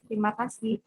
Terima kasih.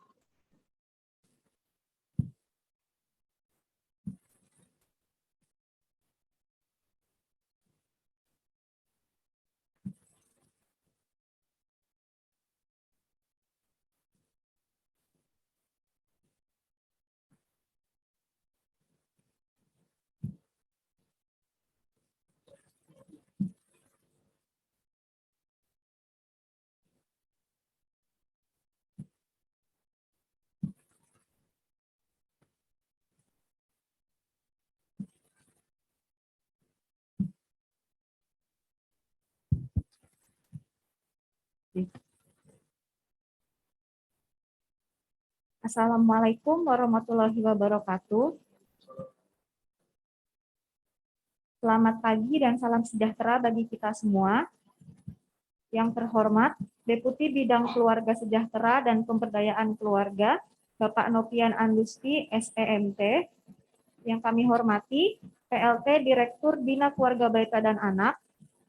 Assalamualaikum warahmatullahi wabarakatuh. Selamat pagi dan salam sejahtera bagi kita semua. Yang terhormat, Deputi Bidang Keluarga Sejahtera dan Pemberdayaan Keluarga, Bapak Nopian Andusti, SEMT. Yang kami hormati, PLT Direktur Bina Keluarga Balita dan Anak.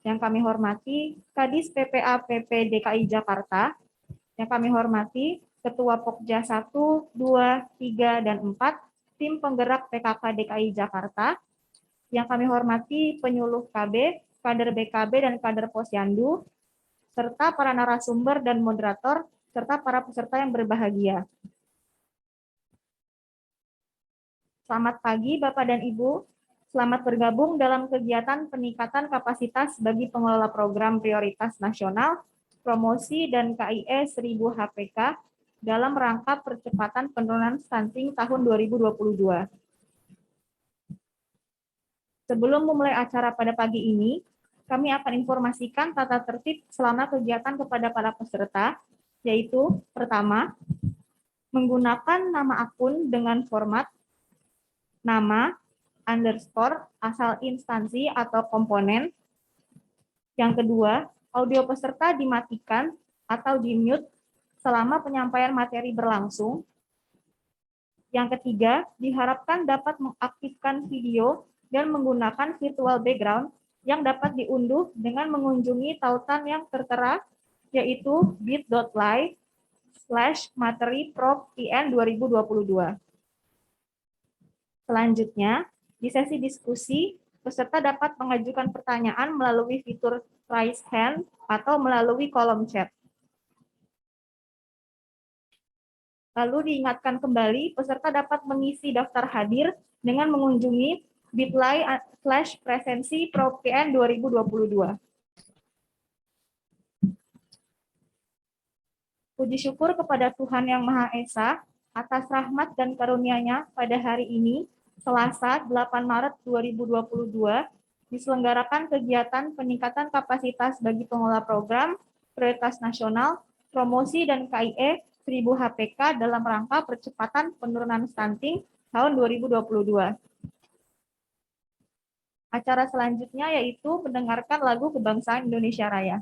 Yang kami hormati, Kadis PPA PP DKI Jakarta. Yang kami hormati, Ketua Pokja 1, 2, 3, dan 4, Tim Penggerak PKK DKI Jakarta. Yang kami hormati penyuluh KB, kader BKB, dan kader Posyandu, serta para narasumber dan moderator, serta para peserta yang berbahagia. Selamat pagi Bapak dan Ibu, selamat bergabung dalam kegiatan peningkatan kapasitas bagi pengelola program prioritas nasional, promosi dan KIE 1000 HPK dalam rangka percepatan penurunan stunting tahun 2022. Sebelum memulai acara pada pagi ini, kami akan informasikan tata tertib selama kegiatan kepada para peserta, yaitu pertama, menggunakan nama akun dengan format nama, underscore, asal instansi atau komponen. Yang kedua, audio peserta dimatikan atau di-mute selama penyampaian materi berlangsung. Yang ketiga, diharapkan dapat mengaktifkan video dan menggunakan virtual background yang dapat diunduh dengan mengunjungi tautan yang tertera, yaitu bit.ly/materi-prof.in 2022. Selanjutnya, di sesi diskusi, peserta dapat mengajukan pertanyaan melalui fitur raise hand atau melalui kolom chat. Lalu diingatkan kembali, peserta dapat mengisi daftar hadir dengan mengunjungi bit.ly/presensi-prof.in 2022. Puji syukur kepada Tuhan Yang Maha Esa atas rahmat dan karunia-Nya pada hari ini, Selasa 8 Maret 2022, diselenggarakan kegiatan peningkatan kapasitas bagi pengelola program prioritas nasional, promosi dan KIE 1000 HPK dalam rangka percepatan penurunan stunting tahun 2022. Acara selanjutnya yaitu mendengarkan lagu Kebangsaan Indonesia Raya.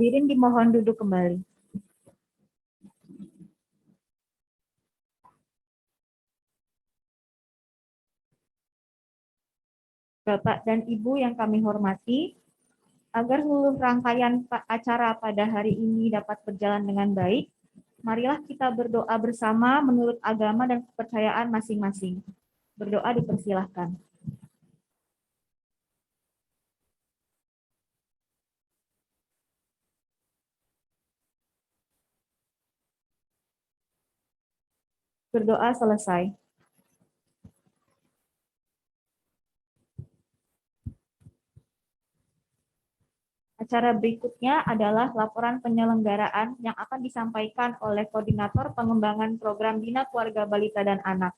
Hadirin dimohon duduk kembali. Bapak dan Ibu yang kami hormati, agar seluruh rangkaian acara pada hari ini dapat berjalan dengan baik, marilah kita berdoa bersama menurut agama dan kepercayaan masing-masing. Berdoa dipersilahkan. Berdoa selesai. Acara berikutnya adalah laporan penyelenggaraan yang akan disampaikan oleh Koordinator Pengembangan Program Bina Keluarga Balita dan Anak.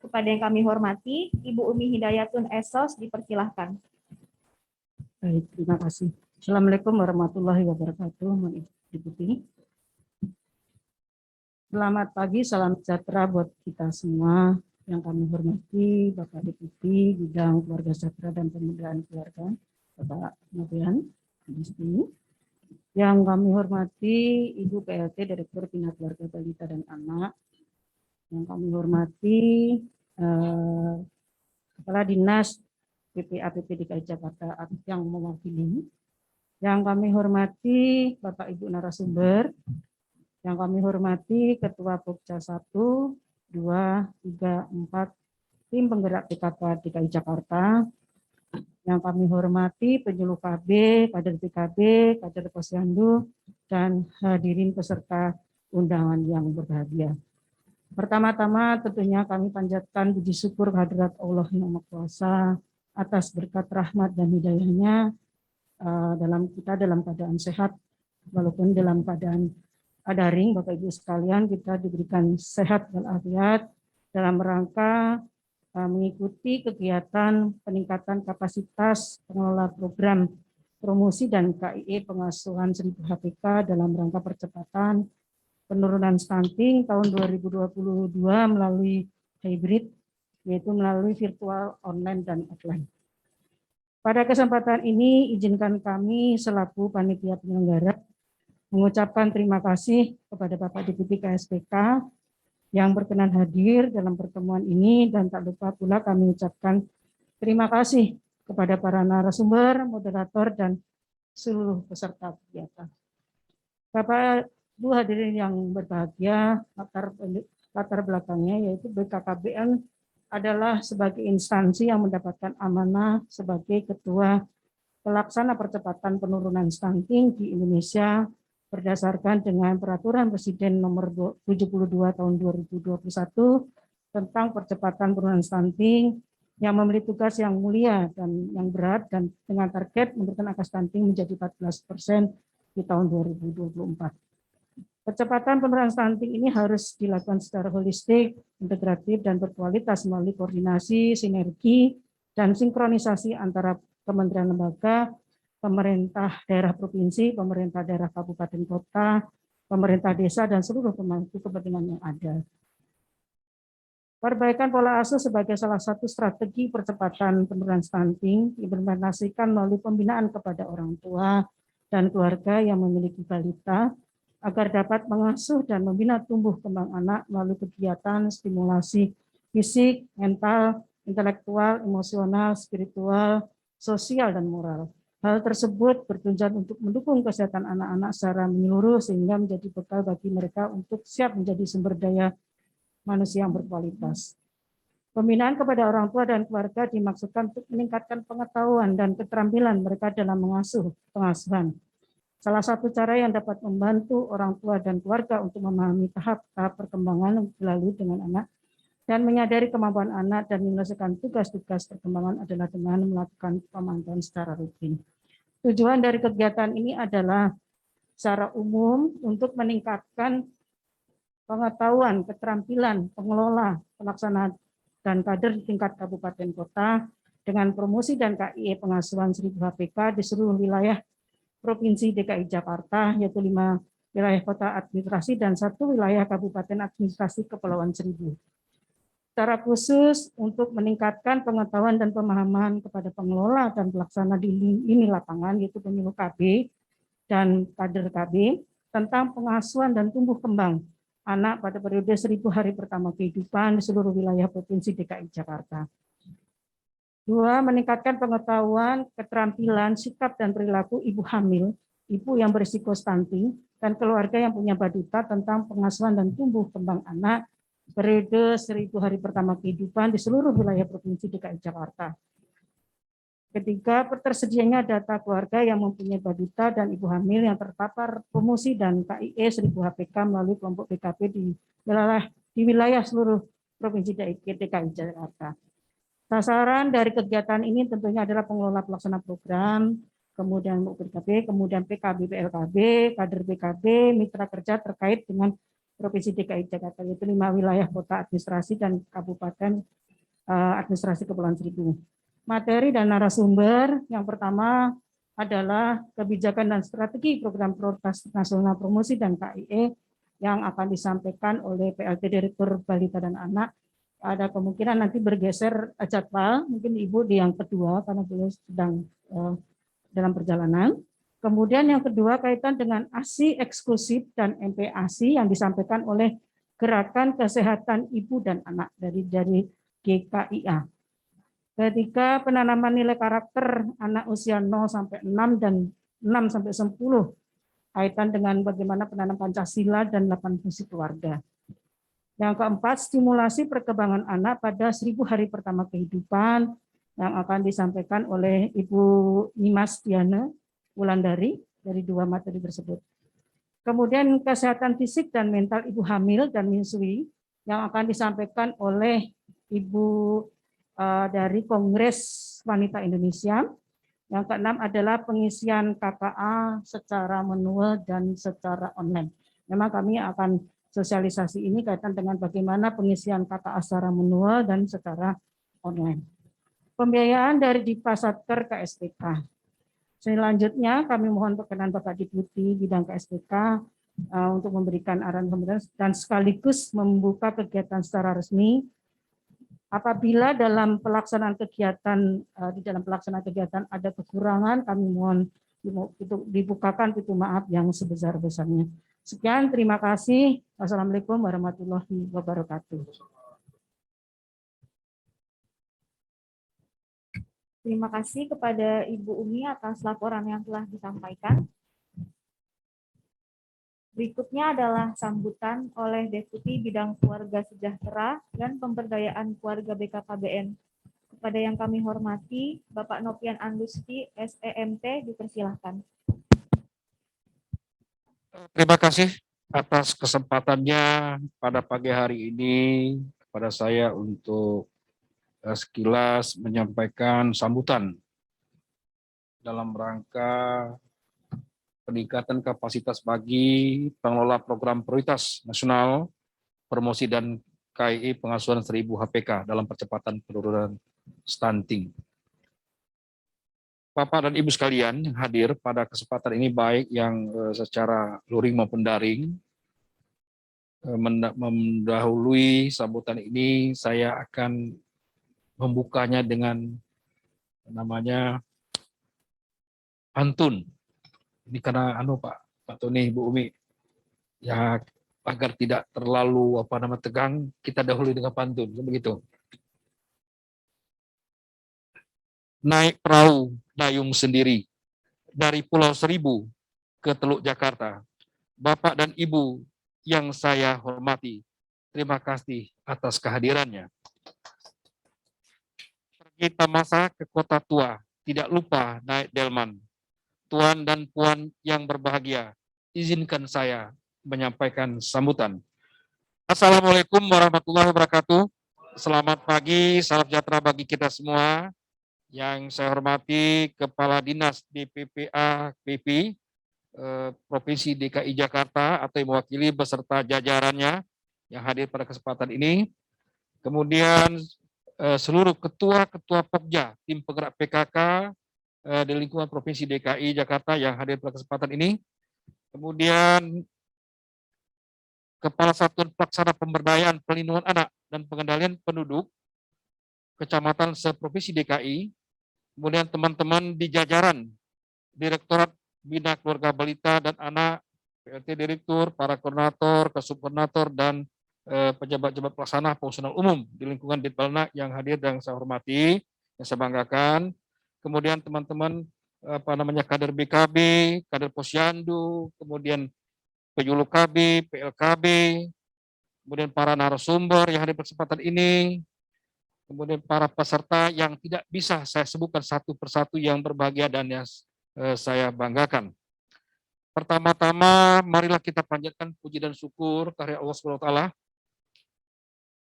Kepada yang kami hormati, Ibu Umi Hidayatun Esos, dipersilahkan. Baik, terima kasih. Assalamualaikum warahmatullahi wabarakatuh. Deputi. Selamat pagi, salam sejahtera buat kita semua. Yang kami hormati Bapak Deputi Bidang Keluarga Sejahtera dan Pemberdayaan Keluarga, Bapak Novian. Yang kami hormati Ibu PLT Direktur Bina Keluarga Balita dan Anak. Yang kami hormati Kepala Dinas PPAPP DKI Jakarta yang mewakili. Yang kami hormati Bapak Ibu narasumber. Yang kami hormati Ketua Pokja 1, 2, 3, 4 tim penggerak PKK DKI Jakarta. Yang kami hormati penyuluh KB, kader PKB, kader Posyandu, dan hadirin peserta undangan yang berbahagia. Pertama-tama tentunya kami panjatkan puji syukur kehadirat Allah yang Maha Kuasa atas berkat rahmat dan hidayahnya dalam keadaan sehat, walaupun dalam keadaan daring. Bapak Ibu sekalian, kita diberikan sehat walafiat dalam rangka mengikuti kegiatan peningkatan kapasitas pengelola program promosi dan KIE pengasuhan 1000 HPK dalam rangka percepatan penurunan stunting tahun 2022 melalui hybrid, yaitu melalui virtual, online, dan offline. Pada kesempatan ini, izinkan kami selaku panitia penyelenggara mengucapkan terima kasih kepada Bapak Deputi KSPK yang berkenan hadir dalam pertemuan ini, dan tak lupa pula kami ucapkan terima kasih kepada para narasumber, moderator, dan seluruh peserta kegiatan. Bapak Ibu hadirin yang berbahagia, latar belakangnya yaitu BKKBN adalah sebagai instansi yang mendapatkan amanah sebagai ketua pelaksana percepatan penurunan stunting di Indonesia berdasarkan dengan Peraturan Presiden Nomor 72 Tahun 2021 tentang percepatan penurunan stunting yang memiliki tugas yang mulia dan yang berat, dan dengan target menurunkan angka stunting menjadi 14% di tahun 2024. Percepatan penurunan stunting ini harus dilakukan secara holistik, integratif, dan berkualitas melalui koordinasi, sinergi, dan sinkronisasi antara kementerian lembaga, pemerintah daerah provinsi, pemerintah daerah kabupaten kota, pemerintah desa, dan seluruh pemangku kepentingan yang ada. Perbaikan pola asuh sebagai salah satu strategi percepatan penurunan stunting diimplementasikan melalui pembinaan kepada orang tua dan keluarga yang memiliki balita agar dapat mengasuh dan membina tumbuh kembang anak melalui kegiatan stimulasi fisik, mental, intelektual, emosional, spiritual, sosial, dan moral. Hal tersebut bertujuan untuk mendukung kesehatan anak-anak secara menyeluruh sehingga menjadi bekal bagi mereka untuk siap menjadi sumber daya manusia yang berkualitas. Pembinaan kepada orang tua dan keluarga dimaksudkan untuk meningkatkan pengetahuan dan keterampilan mereka dalam pengasuhan. Salah satu cara yang dapat membantu orang tua dan keluarga untuk memahami tahap-tahap perkembangan dilalui dengan anak dan menyadari kemampuan anak dan menyelesaikan tugas-tugas perkembangan adalah dengan melakukan pemantauan secara rutin. Tujuan dari kegiatan ini adalah secara umum untuk meningkatkan pengetahuan, keterampilan pengelola, pelaksana, dan kader di tingkat kabupaten kota dengan promosi dan KIE pengasuhan 1000 HPK di seluruh wilayah Provinsi DKI Jakarta, yaitu 5 wilayah kota administrasi dan 1 wilayah kabupaten administrasi Kepulauan Seribu. Secara khusus untuk meningkatkan pengetahuan dan pemahaman kepada pengelola dan pelaksana di lini lapangan, yaitu penyuluh KB dan kader KB, tentang pengasuhan dan tumbuh kembang anak pada periode 1000 hari pertama kehidupan di seluruh wilayah Provinsi DKI Jakarta. 2. Meningkatkan pengetahuan, keterampilan, sikap, dan perilaku ibu hamil, ibu yang berisiko stunting, dan keluarga yang punya balita tentang pengasuhan dan tumbuh kembang anak periode 1000 hari pertama kehidupan di seluruh wilayah Provinsi DKI Jakarta. Ketiga, tersedianya data keluarga yang mempunyai balita dan ibu hamil yang terpapar promosi dan KIE 1000 HPK melalui kelompok BKP di wilayah seluruh Provinsi DKI Jakarta. Sasaran dari kegiatan ini tentunya adalah pengelola pelaksana program, kemudian BKP, kemudian PKB, PLKB, kader PKB, mitra kerja terkait dengan Provinsi DKI Jakarta, yaitu 5 wilayah kota administrasi dan kabupaten administrasi Kepulauan Seribu. Materi dan narasumber yang pertama adalah kebijakan dan strategi program prioritas nasional promosi dan KIE yang akan disampaikan oleh PLT Direktur Balita dan Anak. Ada kemungkinan nanti bergeser jadwal, mungkin Ibu di yang kedua karena beliau sedang dalam perjalanan. Kemudian yang kedua kaitan dengan ASI eksklusif dan MPASI yang disampaikan oleh Gerakan Kesehatan Ibu dan Anak dari GKIA. Ketiga, penanaman nilai karakter anak usia 0 sampai 6 dan 6 sampai 10 kaitan dengan bagaimana penanam Pancasila dan 8 fungsi keluarga. Yang keempat, stimulasi perkembangan anak pada 1000 hari pertama kehidupan yang akan disampaikan oleh Ibu Nimas Diana Wulandari dari 2 materi tersebut. Kemudian kesehatan fisik dan mental ibu hamil dan menyusui yang akan disampaikan oleh Ibu dari Kongres Wanita Indonesia. Yang keenam adalah pengisian KKA secara manual dan secara online. Memang kami akan sosialisasi ini kaitan dengan bagaimana pengisian KKA secara manual dan secara online. Pembiayaan dari Dipa Satker KSPK. Selanjutnya kami mohon perkenan Bapak Deputi bidang KSPK untuk memberikan arahan pembenaran dan sekaligus membuka kegiatan secara resmi. Apabila dalam pelaksanaan kegiatan di dalam pelaksanaan kegiatan ada kekurangan, kami mohon dibukakan pintu maaf yang sebesar-besarnya. Sekian, terima kasih. Wassalamualaikum warahmatullahi wabarakatuh. Terima kasih kepada Ibu Umi atas laporan yang telah disampaikan. Berikutnya adalah sambutan oleh Deputi Bidang Keluarga Sejahtera dan Pemberdayaan Keluarga BKKBN. Kepada yang kami hormati, Bapak Nopian Andusti, SEMT, dipersilahkan. Terima kasih atas kesempatannya pada pagi hari ini kepada saya untuk sekilas menyampaikan sambutan dalam rangka peningkatan kapasitas bagi pengelola program prioritas nasional promosi dan KIE pengasuhan 1000 HPK dalam percepatan penurunan stunting. Bapak dan Ibu sekalian yang hadir pada kesempatan ini baik yang secara luring maupun daring, mendahului sambutan ini saya akan membukanya dengan namanya pantun. Ini karena Pak Tony, Bu Umi, ya agar tidak terlalu tegang, kita dahului dengan pantun, begitu. naik perahu dayung sendiri dari Pulau Seribu ke Teluk Jakarta. Bapak dan Ibu yang saya hormati, terima kasih atas kehadirannya. Pergi Tamasa ke Kota Tua, tidak lupa naik delman. Tuan dan Puan yang berbahagia, izinkan saya menyampaikan sambutan. Assalamualaikum warahmatullahi wabarakatuh. Selamat pagi, salam sejahtera bagi kita semua. Yang saya hormati Kepala Dinas DPPA PP Provinsi DKI Jakarta atau yang mewakili beserta jajarannya yang hadir pada kesempatan ini. Kemudian seluruh ketua-ketua Pokja, tim penggerak PKK di lingkungan Provinsi DKI Jakarta yang hadir pada kesempatan ini. Kemudian Kepala Satuan Pelaksana Pemberdayaan Perlindungan Anak dan Pengendalian Penduduk Kecamatan se-Provinsi DKI. Kemudian teman-teman di jajaran Direktorat Bina Keluarga Balita dan Anak, PLT Direktur, para koordinator, kasubkoordinator, dan pejabat-pejabat pelaksana fungsional umum di lingkungan Ditbalna yang hadir dan saya hormati, yang saya banggakan. Kemudian teman-teman kader BKB, kader Posyandu, kemudian Penyuluh KB, PLKB, kemudian para narasumber yang hadir pada kesempatan ini, kemudian para peserta yang tidak bisa saya sebutkan satu persatu yang berbahagia dan yang saya banggakan. Pertama-tama, marilah kita panjatkan puji dan syukur karya Allah SWT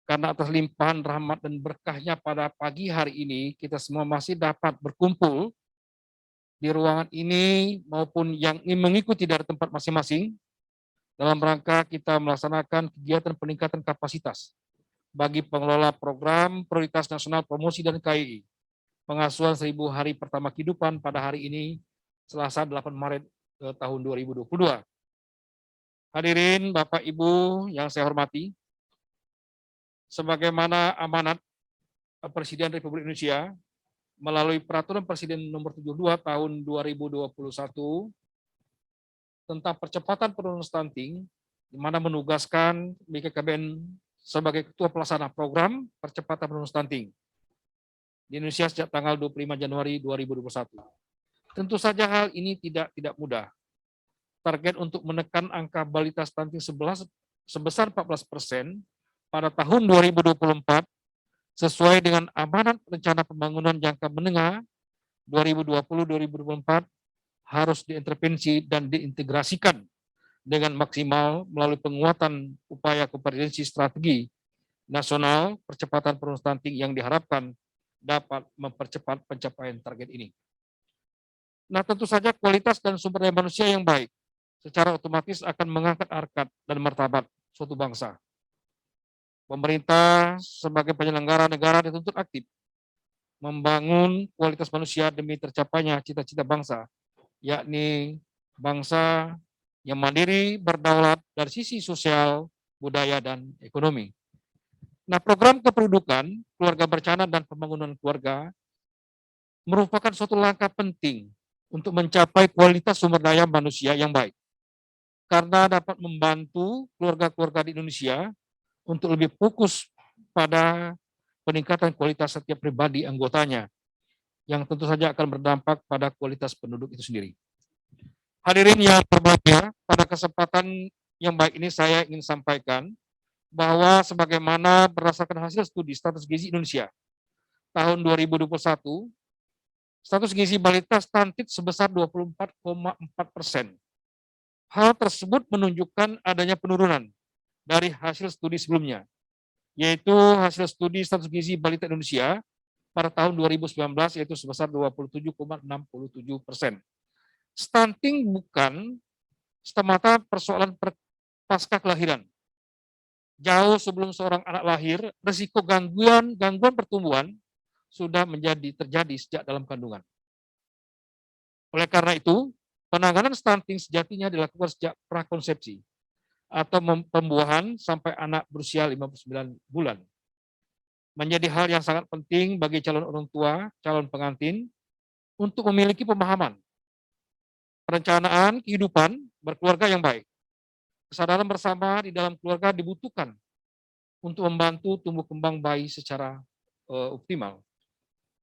karena atas limpahan rahmat dan berkahnya pada pagi hari ini kita semua masih dapat berkumpul di ruangan ini maupun yang ingin mengikuti dari tempat masing-masing dalam rangka kita melaksanakan kegiatan peningkatan kapasitas bagi pengelola program prioritas nasional promosi dan KII pengasuhan 1000 hari pertama kehidupan pada hari ini Selasa 8 Maret tahun 2022. Hadirin Bapak Ibu yang saya hormati, sebagaimana amanat Presiden Republik Indonesia melalui Peraturan Presiden Nomor 72 Tahun 2021 tentang percepatan penurunan stunting, di mana menugaskan BKKBN sebagai Ketua Pelaksana Program Percepatan Penurunan Stunting di Indonesia sejak tanggal 25 Januari 2021. Tentu saja hal ini tidak mudah. Target untuk menekan angka balita stunting sebesar 14% pada tahun 2024 sesuai dengan amanat rencana pembangunan jangka menengah 2020-2024 harus diintervensi dan diintegrasikan dengan maksimal melalui penguatan upaya komprehensi strategi nasional percepatan penurunan stunting yang diharapkan dapat mempercepat pencapaian target ini. Nah, tentu saja kualitas dan sumber daya manusia yang baik secara otomatis akan mengangkat harkat dan martabat suatu bangsa. Pemerintah sebagai penyelenggara negara dituntut aktif membangun kualitas manusia demi tercapainya cita-cita bangsa, yakni bangsa yang mandiri, berdaulat dari sisi sosial, budaya, dan ekonomi. Nah, program kependudukan, keluarga berencana, dan pembangunan keluarga merupakan suatu langkah penting untuk mencapai kualitas sumber daya manusia yang baik. Karena dapat membantu keluarga-keluarga di Indonesia untuk lebih fokus pada peningkatan kualitas setiap pribadi anggotanya, yang tentu saja akan berdampak pada kualitas penduduk itu sendiri. Hadirin yang berbahagia, pada kesempatan yang baik ini saya ingin sampaikan bahwa sebagaimana berdasarkan hasil studi status gizi Indonesia tahun 2021, status gizi balita stunted sebesar 24,4%. Hal tersebut menunjukkan adanya penurunan dari hasil studi sebelumnya, yaitu hasil studi status gizi balita Indonesia pada tahun 2019 yaitu sebesar 27,67%. Stunting bukan semata persoalan pasca kelahiran. Jauh sebelum seorang anak lahir, risiko gangguan pertumbuhan sudah terjadi sejak dalam kandungan. Oleh karena itu, penanganan stunting sejatinya dilakukan sejak prakonsepsi atau pembuahan sampai anak berusia 59 bulan. Menjadi hal yang sangat penting bagi calon orang tua, calon pengantin, untuk memiliki pemahaman, perencanaan kehidupan berkeluarga yang baik. Kesadaran bersama di dalam keluarga dibutuhkan untuk membantu tumbuh kembang bayi secara optimal.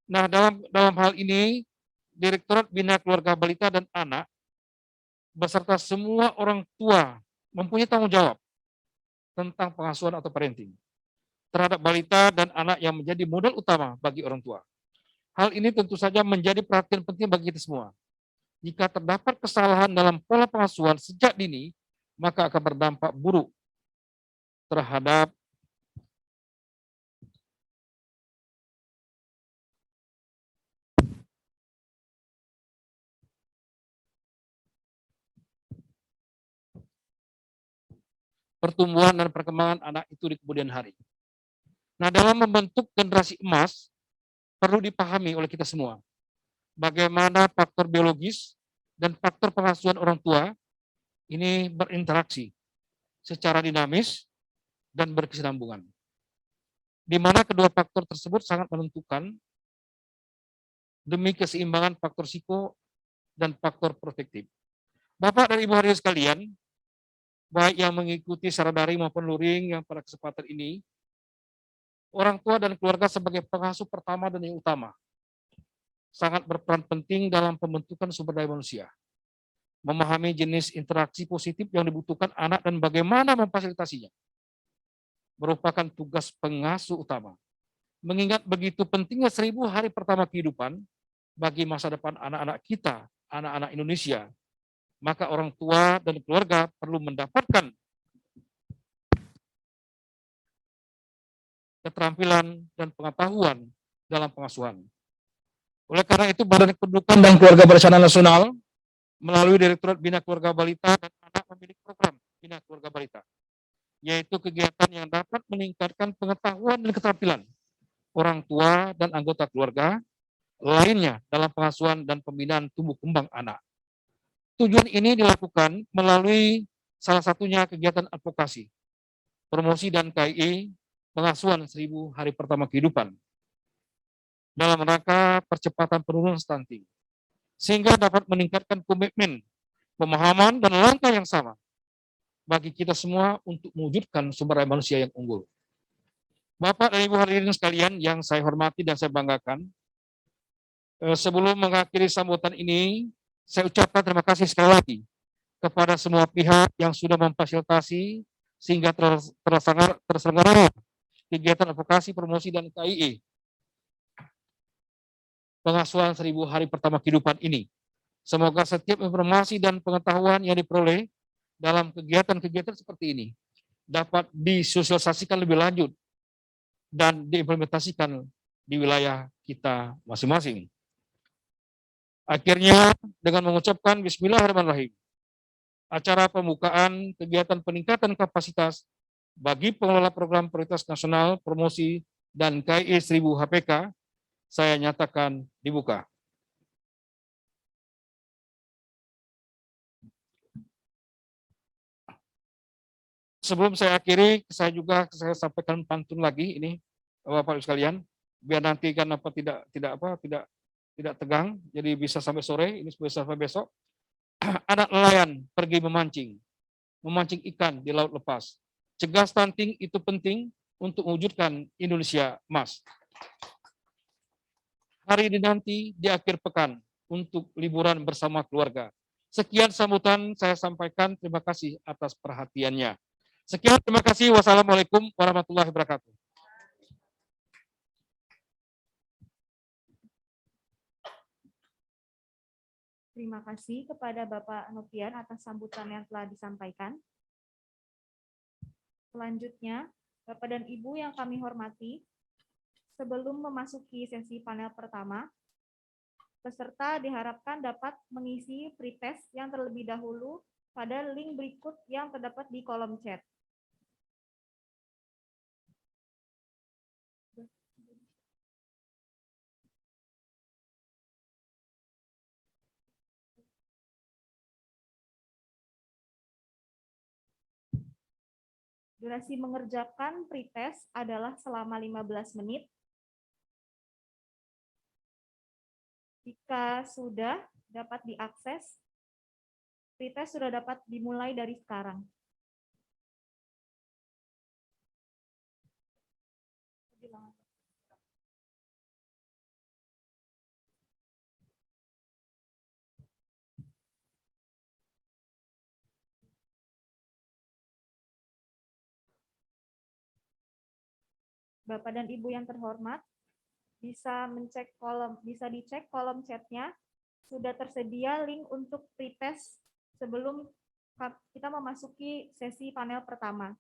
Nah, dalam hal ini, Direktorat Bina Keluarga Balita dan Anak beserta semua orang tua mempunyai tanggung jawab tentang pengasuhan atau parenting terhadap balita dan anak yang menjadi modal utama bagi orang tua. Hal ini tentu saja menjadi perhatian penting bagi kita semua. Jika terdapat kesalahan dalam pola pengasuhan sejak dini, maka akan berdampak buruk terhadap pertumbuhan dan perkembangan anak itu di kemudian hari. Nah, dalam membentuk generasi emas, perlu dipahami oleh kita semua bagaimana faktor biologis dan faktor pengasuhan orang tua ini berinteraksi secara dinamis dan berkesinambungan, di mana kedua faktor tersebut sangat menentukan demi keseimbangan faktor psiko dan faktor protektif. Bapak dan Ibu hadirin sekalian, baik yang mengikuti secara daring maupun luring yang pada kesempatan ini, orang tua dan keluarga sebagai pengasuh pertama dan yang utama sangat berperan penting dalam pembentukan sumber daya manusia. Memahami jenis interaksi positif yang dibutuhkan anak dan bagaimana memfasilitasinya merupakan tugas pengasuh utama. Mengingat begitu pentingnya 1000 hari pertama kehidupan bagi masa depan anak-anak kita, anak-anak Indonesia, maka orang tua dan keluarga perlu mendapatkan keterampilan dan pengetahuan dalam pengasuhan. Oleh karena itu, Badan Kependudukan dan Keluarga Berencana Nasional melalui Direktorat Bina Keluarga Balita dan Anak memiliki program Bina Keluarga Balita, yaitu kegiatan yang dapat meningkatkan pengetahuan dan keterampilan orang tua dan anggota keluarga lainnya dalam pengasuhan dan pembinaan tumbuh kembang anak. Tujuan ini dilakukan melalui salah satunya kegiatan advokasi, promosi dan KIE pengasuhan 1000 hari pertama kehidupan dalam rangka percepatan penurunan stunting, sehingga dapat meningkatkan komitmen, pemahaman, dan langkah yang sama bagi kita semua untuk mewujudkan sumber daya manusia yang unggul. Bapak dan Ibu hadirin sekalian yang saya hormati dan saya banggakan, sebelum mengakhiri sambutan ini, saya ucapkan terima kasih sekali lagi kepada semua pihak yang sudah memfasilitasi sehingga terselenggara kegiatan advokasi, promosi, dan KIE pengasuhan 1000 hari pertama kehidupan ini. Semoga setiap informasi dan pengetahuan yang diperoleh dalam kegiatan-kegiatan seperti ini dapat disosialisasikan lebih lanjut dan diimplementasikan di wilayah kita masing-masing. Akhirnya, dengan mengucapkan Bismillahirrahmanirrahim, acara pembukaan kegiatan peningkatan kapasitas bagi pengelola program prioritas nasional, promosi, dan KIE 1000 HPK, saya nyatakan dibuka. Sebelum saya akhiri, saya sampaikan pantun lagi ini, Bapak Ibu sekalian, biar nanti kan tidak tegang, jadi bisa sampai sore, ini bisa sampai besok. Anak nelayan pergi memancing ikan di laut lepas. Cegah stunting itu penting untuk mewujudkan Indonesia emas. Hari ini nanti di akhir pekan untuk liburan bersama keluarga. Sekian sambutan saya sampaikan, terima kasih atas perhatiannya. Sekian, terima kasih. Wassalamualaikum warahmatullahi wabarakatuh. Terima kasih kepada Bapak Nopian atas sambutan yang telah disampaikan. Selanjutnya, Bapak dan Ibu yang kami hormati, sebelum memasuki sesi panel pertama, peserta diharapkan dapat mengisi pretest yang terlebih dahulu pada link berikut yang terdapat di kolom chat. Durasi mengerjakan pretest adalah selama 15 menit. Jika sudah dapat diakses, pretest sudah dapat dimulai dari sekarang. Bapak dan Ibu yang terhormat, bisa dicek kolom chatnya, sudah tersedia link untuk pretest sebelum kita memasuki sesi panel pertama.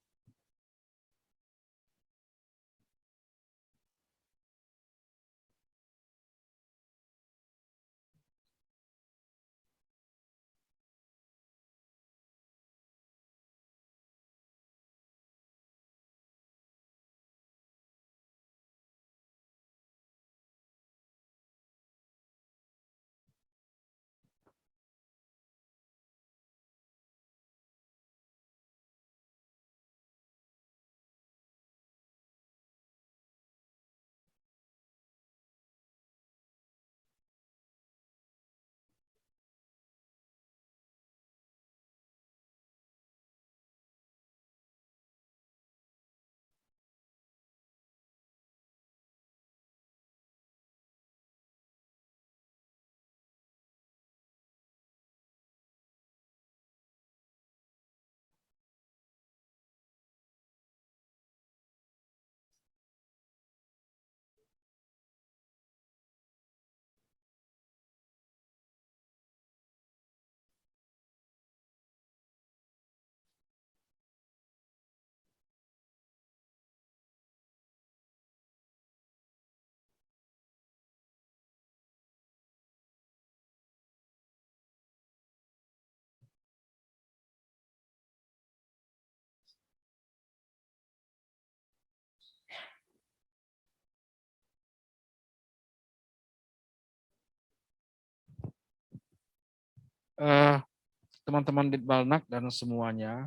Teman-teman Ditbalnak dan semuanya,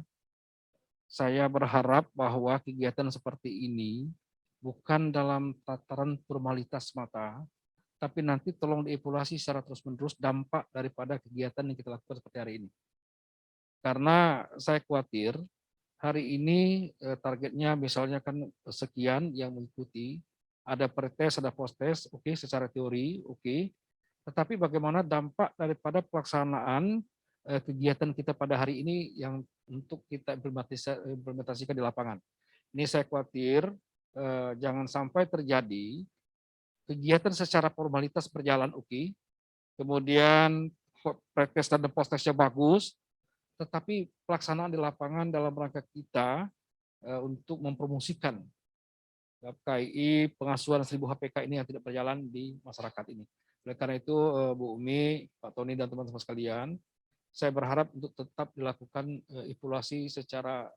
saya berharap bahwa kegiatan seperti ini bukan dalam tataran formalitas mata, tapi nanti tolong dievaluasi secara terus-menerus dampak daripada kegiatan yang kita lakukan seperti hari ini. Karena saya khawatir hari ini targetnya misalnya kan sekian yang mengikuti, ada pretest, ada post-test, oke, secara teori, oke. Tetapi bagaimana dampak daripada pelaksanaan kegiatan kita pada hari ini yang untuk kita implementasikan di lapangan. Ini saya khawatir jangan sampai terjadi kegiatan secara formalitas berjalan oke, kemudian pretest dan post-testnya bagus, tetapi pelaksanaan di lapangan dalam rangka kita untuk mempromosikan KII pengasuhan 1000 HPK ini yang tidak berjalan di masyarakat ini. Oleh karena itu Bu Umi, Pak Tony dan teman-teman sekalian, saya berharap untuk tetap dilakukan evaluasi secara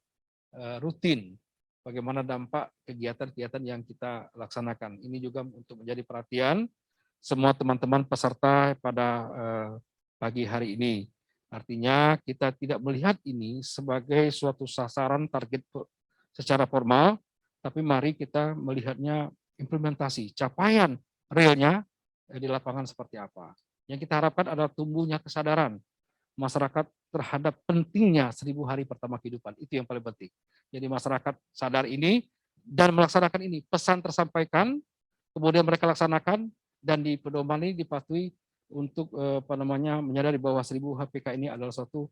rutin bagaimana dampak kegiatan-kegiatan yang kita laksanakan. Ini juga untuk menjadi perhatian semua teman-teman peserta pada pagi hari ini. Artinya kita tidak melihat ini sebagai suatu sasaran target secara formal, tapi mari kita melihatnya implementasi, capaian realnya di lapangan seperti apa. Yang kita harapkan adalah tumbuhnya kesadaran masyarakat terhadap pentingnya 1000 hari pertama kehidupan. Itu yang paling penting. Jadi masyarakat sadar ini dan melaksanakan ini. Pesan tersampaikan, kemudian mereka laksanakan, dan di pedoman ini dipatuhi untuk menyadari bahwa 1000 HPK ini adalah suatu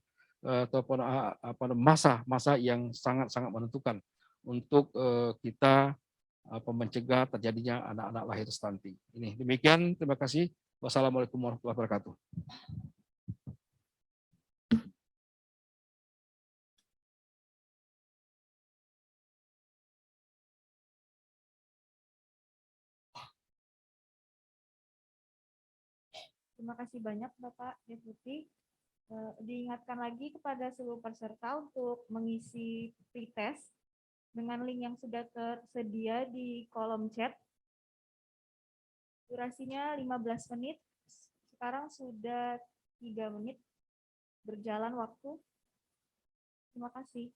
masa yang sangat-sangat menentukan untuk kita mencegah terjadinya anak-anak lahir stunting. Ini demikian, terima kasih. Wassalamualaikum warahmatullahi wabarakatuh. Terima kasih banyak Bapak Deputi. Diingatkan lagi kepada seluruh peserta untuk mengisi pretest dengan link yang sudah tersedia di kolom chat. Durasinya 15 menit, sekarang sudah 3 menit berjalan waktu. Terima kasih.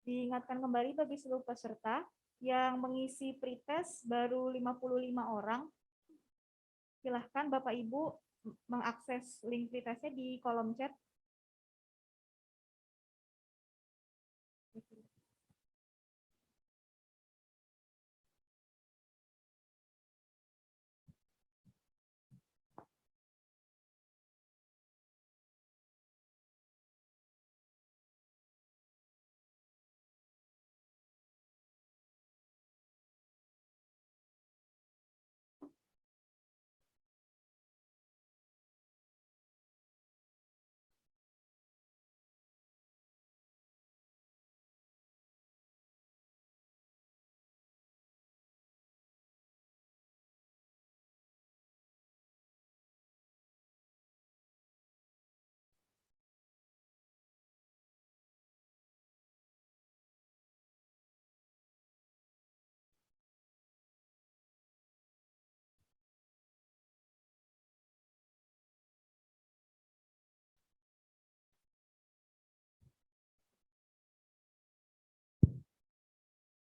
Diingatkan kembali bagi seluruh peserta yang mengisi pretest baru 55 orang. Silahkan Bapak Ibu mengakses link pretestnya di kolom chat.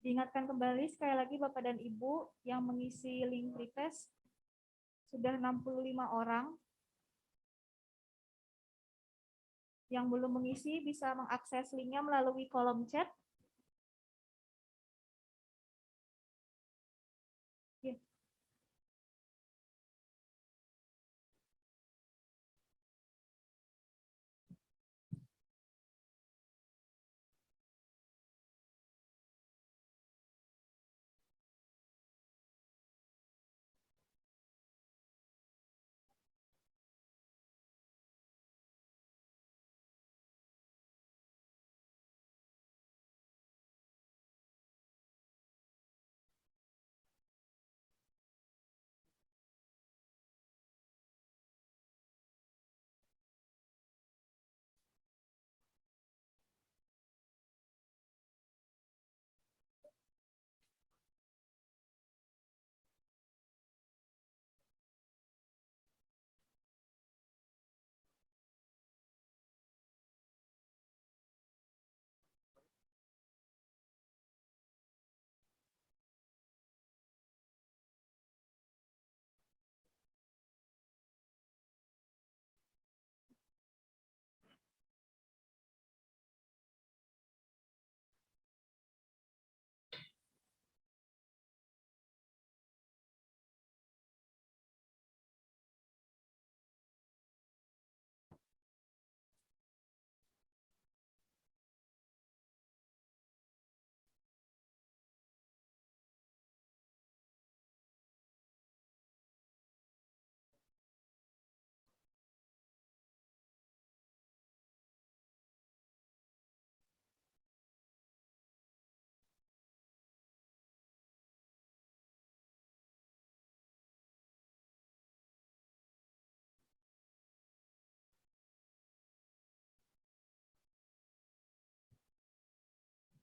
Diingatkan kembali sekali lagi Bapak dan Ibu yang mengisi link pretest sudah 65 orang. Yang belum mengisi bisa mengakses linknya melalui kolom chat. Ya.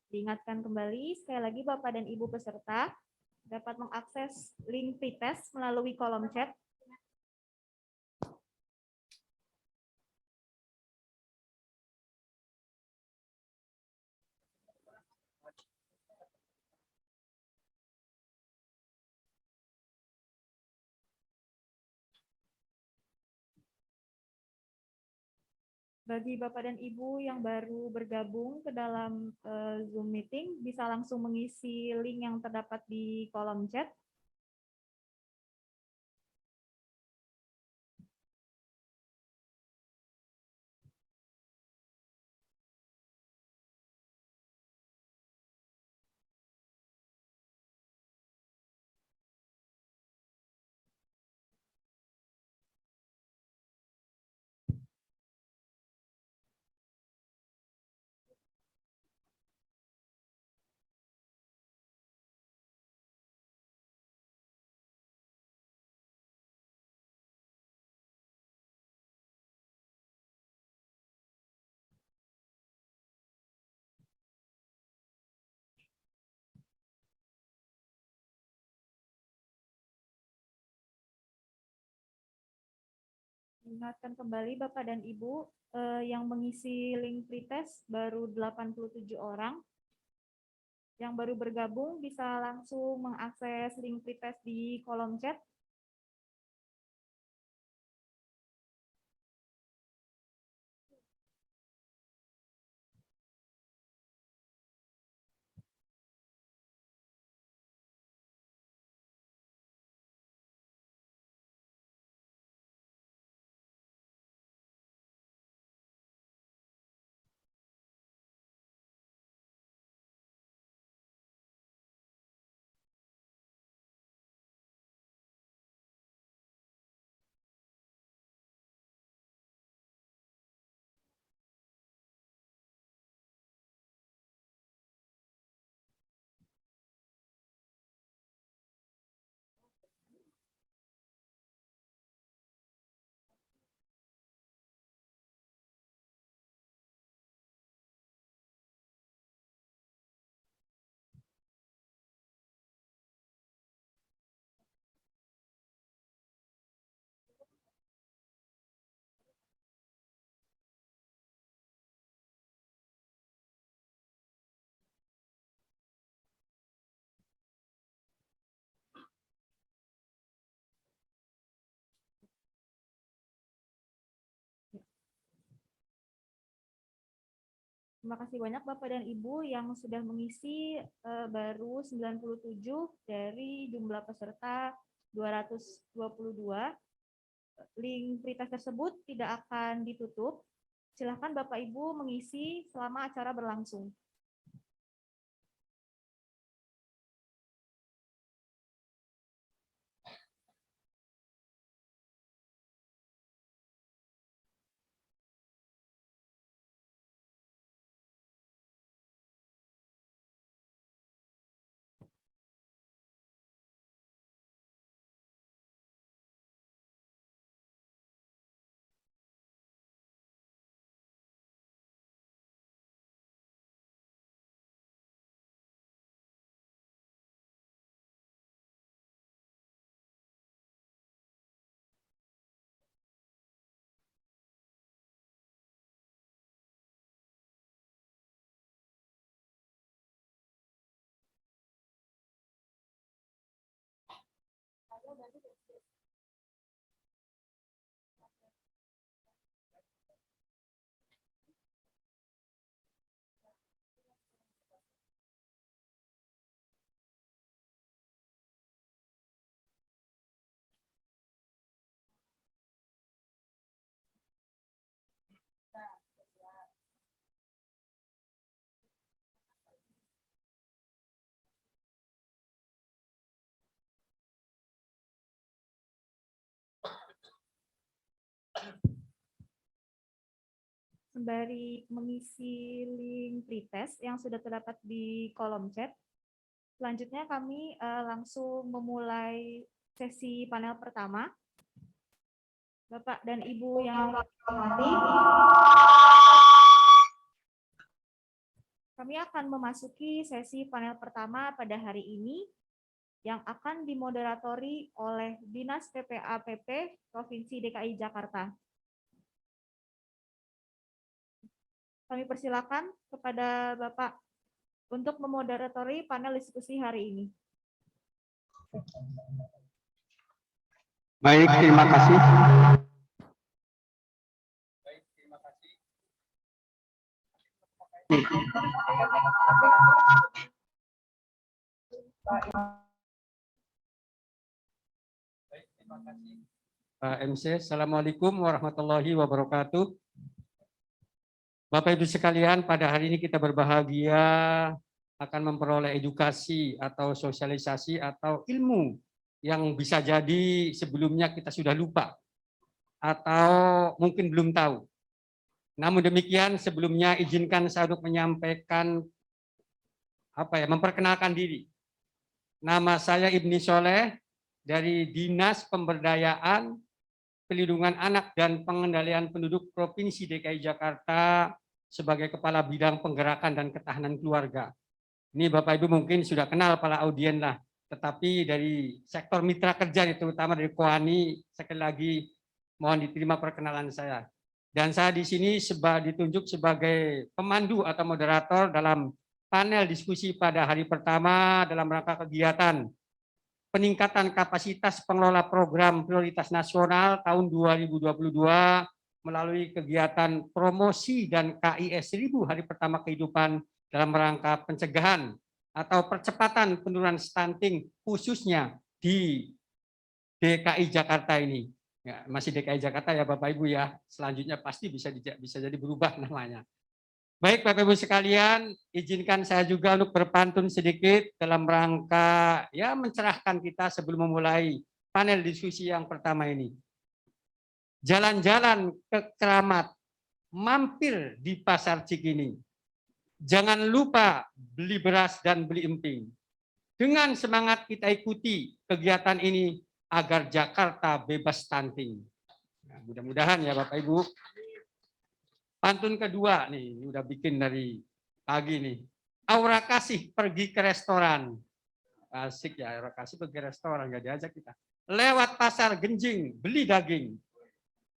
Diingatkan kembali, sekali lagi Bapak dan Ibu peserta dapat mengakses link pretest melalui kolom chat. Bagi Bapak dan Ibu yang baru bergabung ke dalam Zoom meeting, bisa langsung mengisi link yang terdapat di kolom chat. Ingatkan kembali Bapak dan Ibu, yang mengisi link pretest baru 87 orang. Yang baru bergabung bisa langsung mengakses link pretest di kolom chat. Terima kasih banyak Bapak dan Ibu yang sudah mengisi baru 97 dari jumlah peserta 222. Link pretest tersebut tidak akan ditutup. Silakan Bapak Ibu mengisi selama acara berlangsung. Sembari mengisi link pretest yang sudah terdapat di kolom chat, selanjutnya kami langsung memulai sesi panel pertama. Bapak dan Ibu yang kami hormati, Kami akan memasuki sesi panel pertama pada hari ini yang akan dimoderatori oleh Dinas PPAPP Provinsi DKI Jakarta. Kami persilakan kepada Bapak untuk memoderatori panel diskusi hari ini. Baik, terima kasih. Pak MC, Assalamualaikum warahmatullahi wabarakatuh. Bapak Ibu sekalian, pada hari ini kita berbahagia akan memperoleh edukasi atau sosialisasi atau ilmu yang bisa jadi sebelumnya kita sudah lupa atau mungkin belum tahu. Namun demikian, sebelumnya izinkan saya untuk menyampaikan memperkenalkan diri. Nama saya Ibni Soleh dari Dinas Pemberdayaan, Pelindungan Anak dan Pengendalian Penduduk Provinsi DKI Jakarta sebagai Kepala Bidang Penggerakan dan Ketahanan Keluarga. Ini Bapak Ibu mungkin sudah kenal para audien lah, tetapi dari sektor mitra kerja, terutama dari KOANI, sekali lagi mohon diterima perkenalan saya. Dan saya di sini ditunjuk sebagai pemandu atau moderator dalam panel diskusi pada hari pertama dalam rangka kegiatan peningkatan kapasitas pengelola program prioritas nasional tahun 2022 melalui kegiatan promosi dan KIS 1000 hari pertama kehidupan dalam rangka pencegahan atau percepatan penurunan stunting khususnya di DKI Jakarta ini. Ya, masih DKI Jakarta ya Bapak Ibu ya. Selanjutnya pasti bisa jadi berubah namanya. Baik Bapak Ibu sekalian, izinkan saya juga untuk berpantun sedikit dalam rangka ya mencerahkan kita sebelum memulai panel diskusi yang pertama ini. Jalan-jalan ke Keramat, mampir di Pasar Cikini. Jangan lupa beli beras dan beli emping. Dengan semangat kita ikuti kegiatan ini agar Jakarta bebas stunting. Nah, mudah-mudahan ya Bapak Ibu. Pantun kedua nih, udah bikin dari pagi nih. Aura kasih pergi ke restoran. Asik ya, aura kasih pergi ke restoran, nggak diajak kita. Lewat pasar Genjing, beli daging.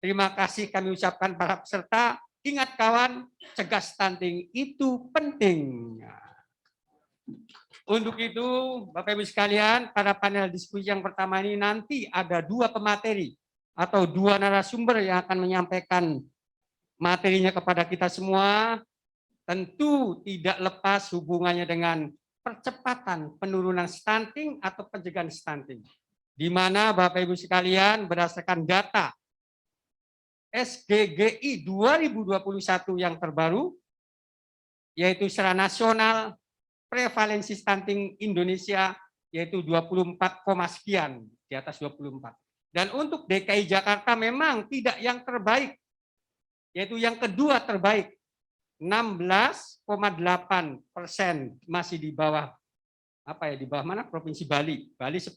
Terima kasih kami ucapkan para peserta. Ingat kawan, cegah stunting itu penting. Untuk itu, Bapak Ibu sekalian, pada panel diskusi yang pertama ini nanti ada 2 pemateri atau 2 narasumber yang akan menyampaikan materinya kepada kita semua, tentu tidak lepas hubungannya dengan percepatan penurunan stunting atau pencegahan stunting. Di mana Bapak Ibu sekalian berdasarkan data SDGI 2021 yang terbaru, yaitu secara nasional prevalensi stunting Indonesia yaitu 24, sekian, di atas 24. Dan untuk DKI Jakarta memang tidak yang terbaik, yaitu yang kedua terbaik, 16,8%, masih di bawah di bawah mana? Provinsi Bali, 10,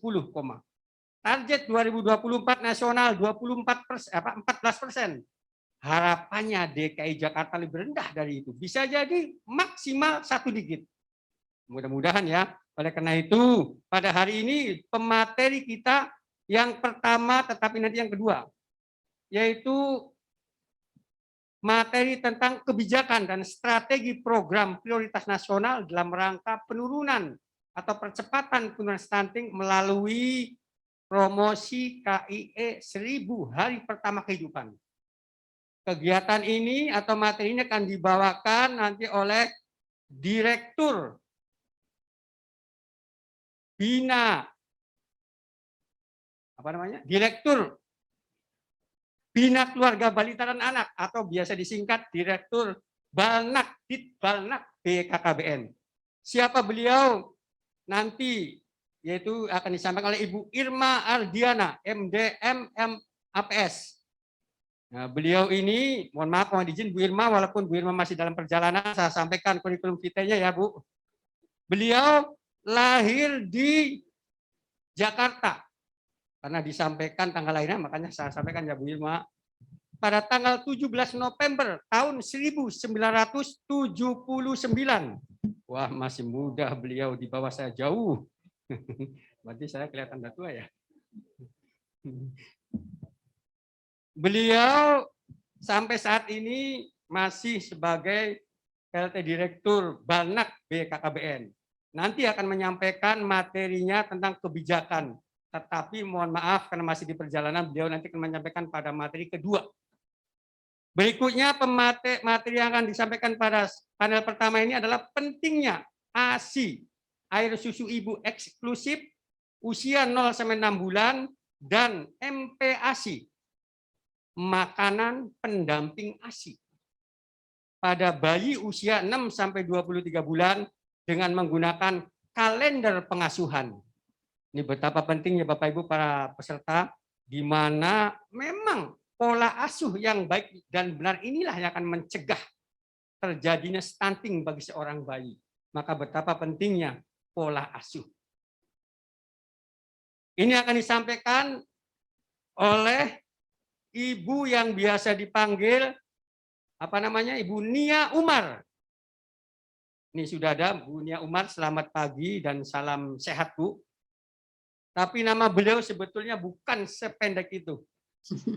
target 2024 nasional 14%. Harapannya DKI Jakarta lebih rendah dari itu, bisa jadi maksimal 1 digit. Mudah-mudahan ya. Oleh karena itu pada hari ini pemateri kita yang pertama tetapi nanti yang kedua, yaitu materi tentang kebijakan dan strategi program prioritas nasional dalam rangka penurunan atau percepatan penurunan stunting melalui promosi KIE 1000 hari pertama kehidupan. Kegiatan ini atau materi ini akan dibawakan nanti oleh Direktur Direktur Bina Keluarga Balita dan Anak atau biasa disingkat Direktur Balnak, Ditbalnak BKKBN. Siapa beliau? Nanti yaitu akan disampaikan oleh Ibu Irma Ardiana, MDM MAPS. Nah, beliau ini, mohon maaf, mohon izin Bu Irma, walaupun Bu Irma masih dalam perjalanan, saya sampaikan kurikulum vitae-nya ya Bu. Beliau lahir di Jakarta. Karena disampaikan tanggal lahirnya, makanya saya sampaikan ya Bu Irma. pada tanggal 17 November tahun 1979. Wah, masih muda beliau, di bawah saya jauh. Berarti saya kelihatan udah tua ya. Beliau sampai saat ini masih sebagai PLT Direktur Balnak BKKBN. Nanti akan menyampaikan materinya tentang kebijakan. Tetapi mohon maaf karena masih di perjalanan, beliau nanti akan menyampaikan pada materi kedua. Berikutnya materi yang akan disampaikan pada panel pertama ini adalah pentingnya ASI, air susu ibu eksklusif, usia 0 sampai 6 bulan, dan MPASI, makanan pendamping ASI, pada bayi usia 6 sampai 23 bulan dengan menggunakan kalender pengasuhan. Ini betapa pentingnya Bapak Ibu para peserta, di mana memang pola asuh yang baik dan benar inilah yang akan mencegah terjadinya stunting bagi seorang bayi. Maka betapa pentingnya pola asuh. Ini akan disampaikan oleh ibu yang biasa dipanggil Ibu Nia Umar. Ini sudah ada Bu Nia Umar, selamat pagi dan salam sehat Bu. Tapi nama beliau sebetulnya bukan sependek itu.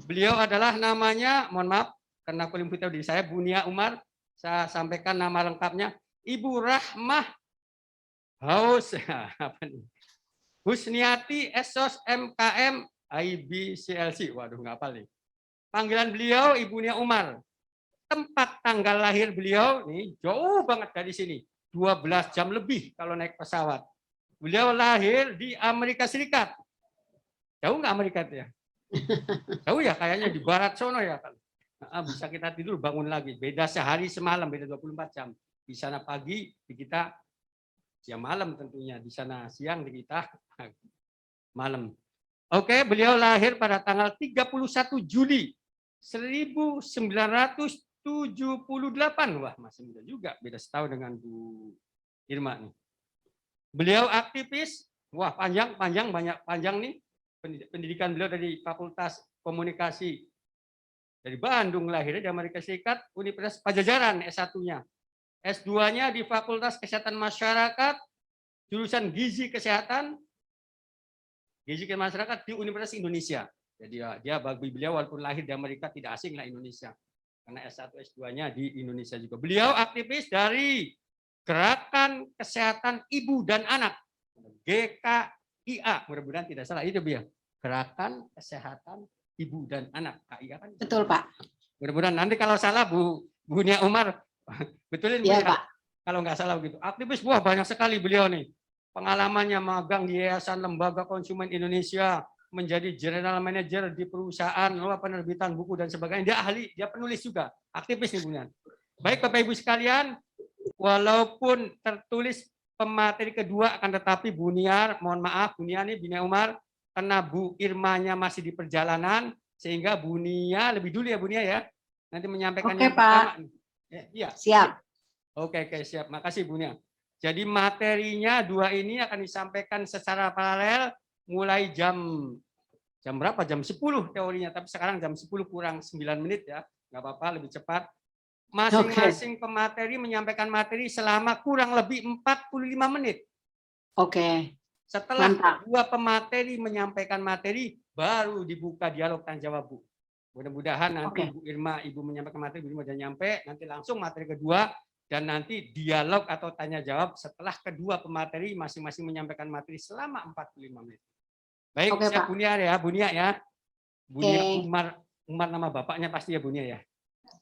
Beliau adalah namanya, mohon maaf, karena aku limput di saya, Bu Nia Umar, saya sampaikan nama lengkapnya, Ibu Rahmah Husniati Esos MKM IBCLC. Waduh, nggak hafal nih. Panggilan beliau Ibu Nia Umar. Tempat tanggal lahir beliau nih jauh banget dari sini, 12 jam lebih kalau naik pesawat. Beliau lahir di Amerika Serikat. Jauh nggak Amerika itu ya? Jauh ya, kayaknya di barat sono ya. Bisa kita tidur bangun lagi. Beda sehari semalam, beda 24 jam. Di sana pagi, di kita siang malam tentunya. Di sana siang, di kita malam. Oke, beliau lahir pada tanggal 31 Juli 1978. Wah, masih muda juga, beda setahun dengan Bu Irma nih. Beliau aktivis, wah panjang nih pendidikan beliau dari Fakultas Komunikasi dari Bandung, lahirnya di Amerika Serikat, Universitas Pajajaran S1-nya. S2-nya di Fakultas Kesehatan Masyarakat, jurusan Gizi Kesehatan Masyarakat di Universitas Indonesia. Jadi dia bagi beliau walaupun lahir di Amerika tidak asing lah Indonesia. Karena S1 S2-nya di Indonesia juga. Beliau aktivis dari Gerakan Kesehatan Ibu dan Anak, GKIA, mudah-mudahan tidak salah itu dia. Gerakan Kesehatan Ibu dan Anak, KIA kan? Betul Pak. Mudah-mudahan nanti kalau salah Bu Nia Umar betulin Iya Bu, Pak. kalau nggak salah begitu. Aktivis, wah banyak sekali beliau nih. Pengalamannya magang di Yayasan Lembaga Konsumen Indonesia, menjadi general manager di perusahaan, penerbitan buku dan sebagainya. Dia ahli, dia penulis juga, aktivis nih Bu Nia. Baik Bapak Ibu sekalian, walaupun tertulis pemateri kedua akan tetapi Bu Nia, mohon maaf Bu Nia nih, Bu Nia Umar, karena Bu Irmanya masih di perjalanan, sehingga Bu Nia lebih dulu ya Bu Nia ya, nanti menyampaikan Oke, yang Pak. pertama. Iya. Siap. Oke, siap. Makasih Bu Nia. Jadi materinya dua ini akan disampaikan secara paralel mulai jam berapa? Jam 10 teorinya, tapi sekarang jam 10 kurang 9 menit ya. Nggak apa-apa, lebih cepat. Masing-masing pemateri menyampaikan materi selama kurang lebih 45 menit. Oke. Setelah Mantap. dua pemateri menyampaikan materi, baru dibuka dialog tanya jawab Bu. Mudah-mudahan nanti Oke. Bu Irma, Ibu menyampaikan materi, Bu Irma sudah nyampe, nanti langsung materi kedua, dan nanti dialog atau tanya jawab setelah kedua pemateri masing-masing menyampaikan materi selama 45 menit. Baik, Oke, siap Pak. Bu Nia ya, Bu Nia ya. Bu Nia Oke. Umar nama bapaknya pasti ya Bu Nia ya.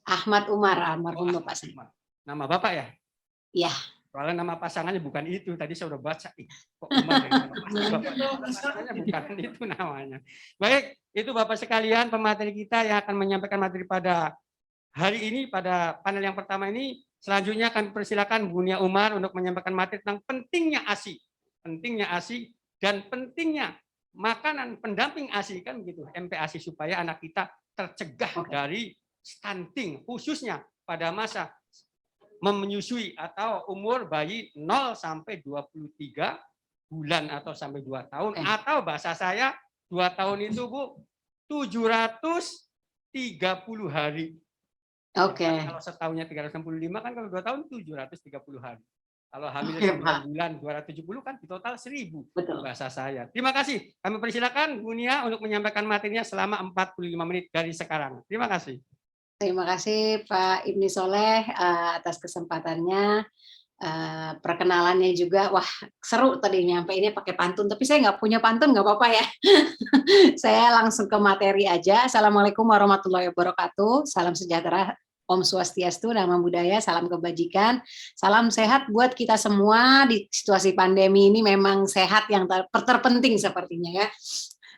Ahmad Umar, almarhum Bapak saya. Nama bapak ya? Iya. Soalnya nama pasangannya bukan itu. Tadi saya udah baca. Kok Umar ya? Pasangannya bukan itu namanya. Baik, itu Bapak sekalian pemateri kita yang akan menyampaikan materi pada hari ini, pada panel yang pertama ini. Selanjutnya kami persilakan Bu Nia Umar untuk menyampaikan materi tentang pentingnya ASI. Pentingnya ASI dan pentingnya makanan pendamping ASI, kan begitu, MPASI, supaya anak kita tercegah dari stunting, khususnya pada masa menyusui atau umur bayi 0 sampai 23 bulan atau sampai 2 tahun, atau bahasa saya 2 tahun itu Bu 730 30 hari. Oke. Ya, kalau setahunnya 365 kan, kalau 2 tahun 730 hari. Kalau hamil Oke, 9 Pak. bulan 270 kan di total 1000 Betul. bahasa saya. Terima kasih. Kami persilakan Bu Nia untuk menyampaikan materinya selama 45 menit dari sekarang. Terima kasih. Terima kasih Pak Ibni Soleh atas kesempatannya. Perkenalannya juga, wah seru tadi nyampeinnya pakai pantun, tapi saya nggak punya pantun, nggak apa-apa ya. Saya langsung ke materi aja. Assalamualaikum warahmatullahi wabarakatuh. Salam sejahtera, Om Swastiastu, Namo Buddhaya, salam kebajikan, salam sehat buat kita semua di situasi pandemi ini. Memang sehat yang terpenting sepertinya ya.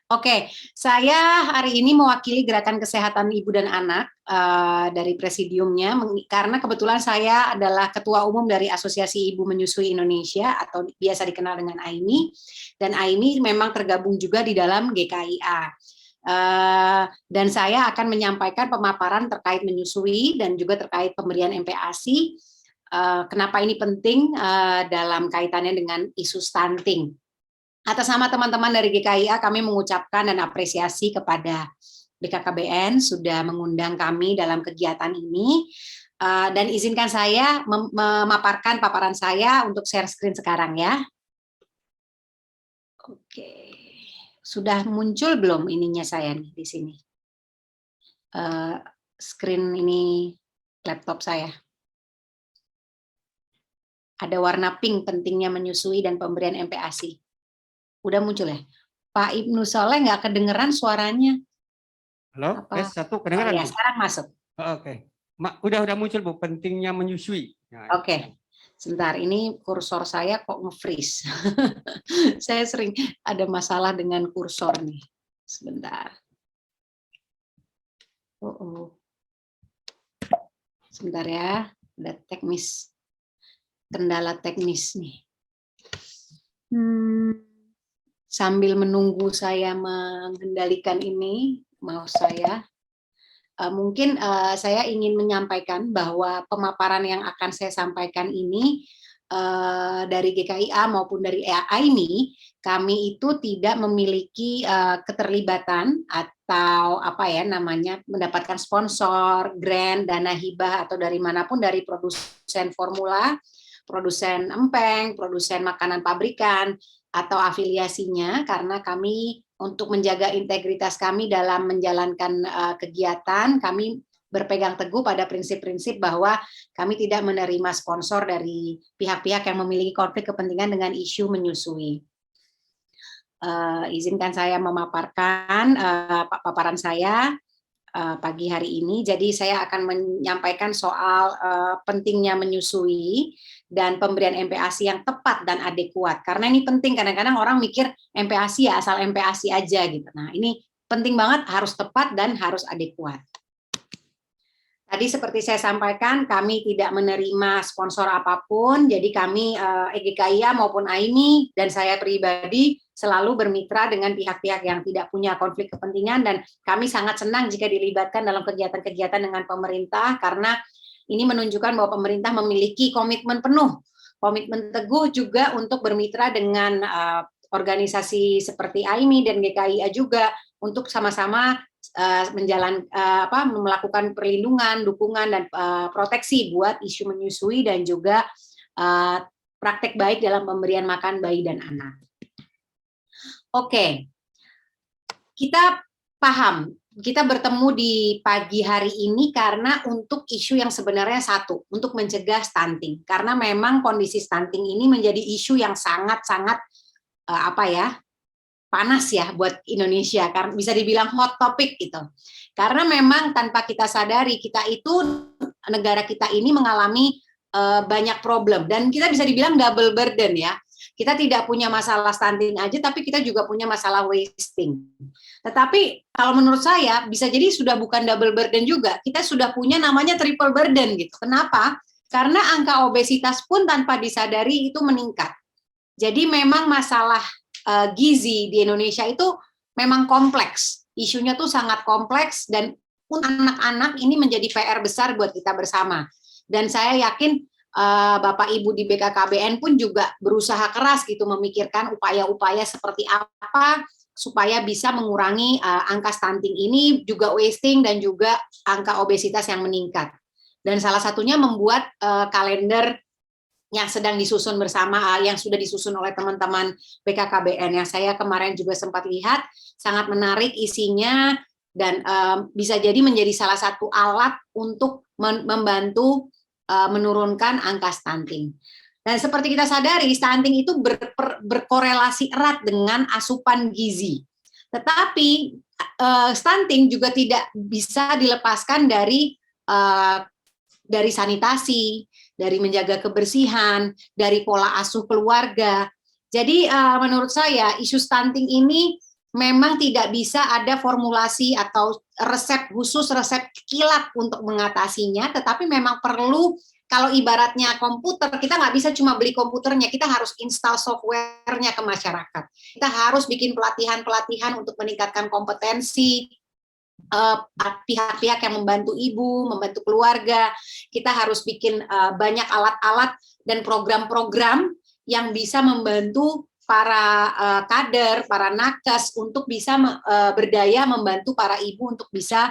Oke, saya hari ini mewakili Gerakan Kesehatan Ibu dan Anak dari presidiumnya, karena kebetulan saya adalah Ketua Umum dari Asosiasi Ibu Menyusui Indonesia atau biasa dikenal dengan AIMI, dan AIMI memang tergabung juga di dalam GKIA. Dan saya akan menyampaikan pemaparan terkait menyusui dan juga terkait pemberian MPASI. Kenapa ini penting dalam kaitannya dengan isu stunting. Atas nama teman-teman dari GKIA, kami mengucapkan dan apresiasi kepada BKKBN sudah mengundang kami dalam kegiatan ini. Dan izinkan saya memaparkan paparan saya untuk share screen sekarang ya. Oke, sudah muncul belum ininya saya nih di sini? Screen ini laptop saya. Ada warna pink, pentingnya menyusui dan pemberian MPASI. Udah muncul ya? Pak Ibnu Soleh nggak kedengeran suaranya. Halo, Apa? S1 kedengaran? Ya, Bu? sekarang masuk. Oke. Udah muncul Bu, pentingnya menyusui. Nah, Oke. Sebentar, ini kursor saya kok nge-freeze. Saya sering ada masalah dengan kursor nih. Sebentar. Sebentar ya, ada kendala teknis nih. Sambil menunggu saya mengendalikan ini, mouse saya, mungkin saya ingin menyampaikan bahwa pemaparan yang akan saya sampaikan ini dari GKIA maupun dari AIMI, kami itu tidak memiliki keterlibatan atau apa ya namanya, mendapatkan sponsor, grant, dana hibah atau dari manapun dari produsen formula, produsen empeng, produsen makanan pabrikan, atau afiliasinya, karena kami untuk menjaga integritas kami dalam menjalankan kegiatan, kami berpegang teguh pada prinsip-prinsip bahwa kami tidak menerima sponsor dari pihak-pihak yang memiliki konflik kepentingan dengan isu menyusui. Izinkan saya memaparkan paparan saya pagi hari ini. Jadi saya akan menyampaikan soal pentingnya menyusui dan pemberian MPASI yang tepat dan adekuat. Karena ini penting, kadang-kadang orang mikir MPASI ya asal MPASI aja gitu. Nah, ini penting banget, harus tepat dan harus adekuat. Tadi seperti saya sampaikan, kami tidak menerima sponsor apapun, jadi kami GKIA maupun AIMI dan saya pribadi selalu bermitra dengan pihak-pihak yang tidak punya konflik kepentingan, dan kami sangat senang jika dilibatkan dalam kegiatan-kegiatan dengan pemerintah, karena ini menunjukkan bahwa pemerintah memiliki komitmen penuh, komitmen teguh juga untuk bermitra dengan organisasi seperti AIMI dan GKIA juga untuk sama-sama melakukan perlindungan, dukungan, dan proteksi buat isu menyusui dan juga praktek baik dalam pemberian makan bayi dan anak. Oke, kita paham, kita bertemu di pagi hari ini karena untuk isu yang sebenarnya satu, untuk mencegah stunting. Karena memang kondisi stunting ini menjadi isu yang sangat-sangat panas ya buat Indonesia, karena bisa dibilang hot topic gitu. Karena memang tanpa kita sadari, negara kita ini mengalami banyak problem, dan kita bisa dibilang double burden ya. Kita tidak punya masalah stunting aja, tapi kita juga punya masalah wasting. Tetapi kalau menurut saya bisa jadi sudah bukan double burden juga, kita sudah punya namanya triple burden gitu. Kenapa? Karena angka obesitas pun tanpa disadari itu meningkat. Jadi memang masalah gizi di Indonesia itu memang kompleks. Isunya tuh sangat kompleks, dan anak-anak ini menjadi PR besar buat kita bersama. Dan saya yakin Bapak Ibu di BKKBN pun juga berusaha keras gitu memikirkan upaya-upaya seperti apa supaya bisa mengurangi angka stunting ini, juga wasting dan juga angka obesitas yang meningkat. Dan salah satunya membuat kalender yang sedang disusun bersama, yang sudah disusun oleh teman-teman BKKBN yang saya kemarin juga sempat lihat, sangat menarik isinya dan bisa jadi menjadi salah satu alat untuk membantu menurunkan angka stunting. Dan seperti kita sadari, stunting itu berkorelasi erat dengan asupan gizi. Tetapi stunting juga tidak bisa dilepaskan dari sanitasi, dari menjaga kebersihan, dari pola asuh keluarga. Jadi menurut saya isu stunting ini memang tidak bisa ada formulasi atau resep khusus, resep kilat untuk mengatasinya, tetapi memang perlu. Kalau ibaratnya komputer, kita nggak bisa cuma beli komputernya, kita harus install software-nya ke masyarakat. Kita harus bikin pelatihan-pelatihan untuk meningkatkan kompetensi pihak-pihak yang membantu ibu, membantu keluarga. Kita harus bikin banyak alat-alat dan program-program yang bisa membantu para kader, para nakes untuk bisa berdaya membantu para ibu untuk bisa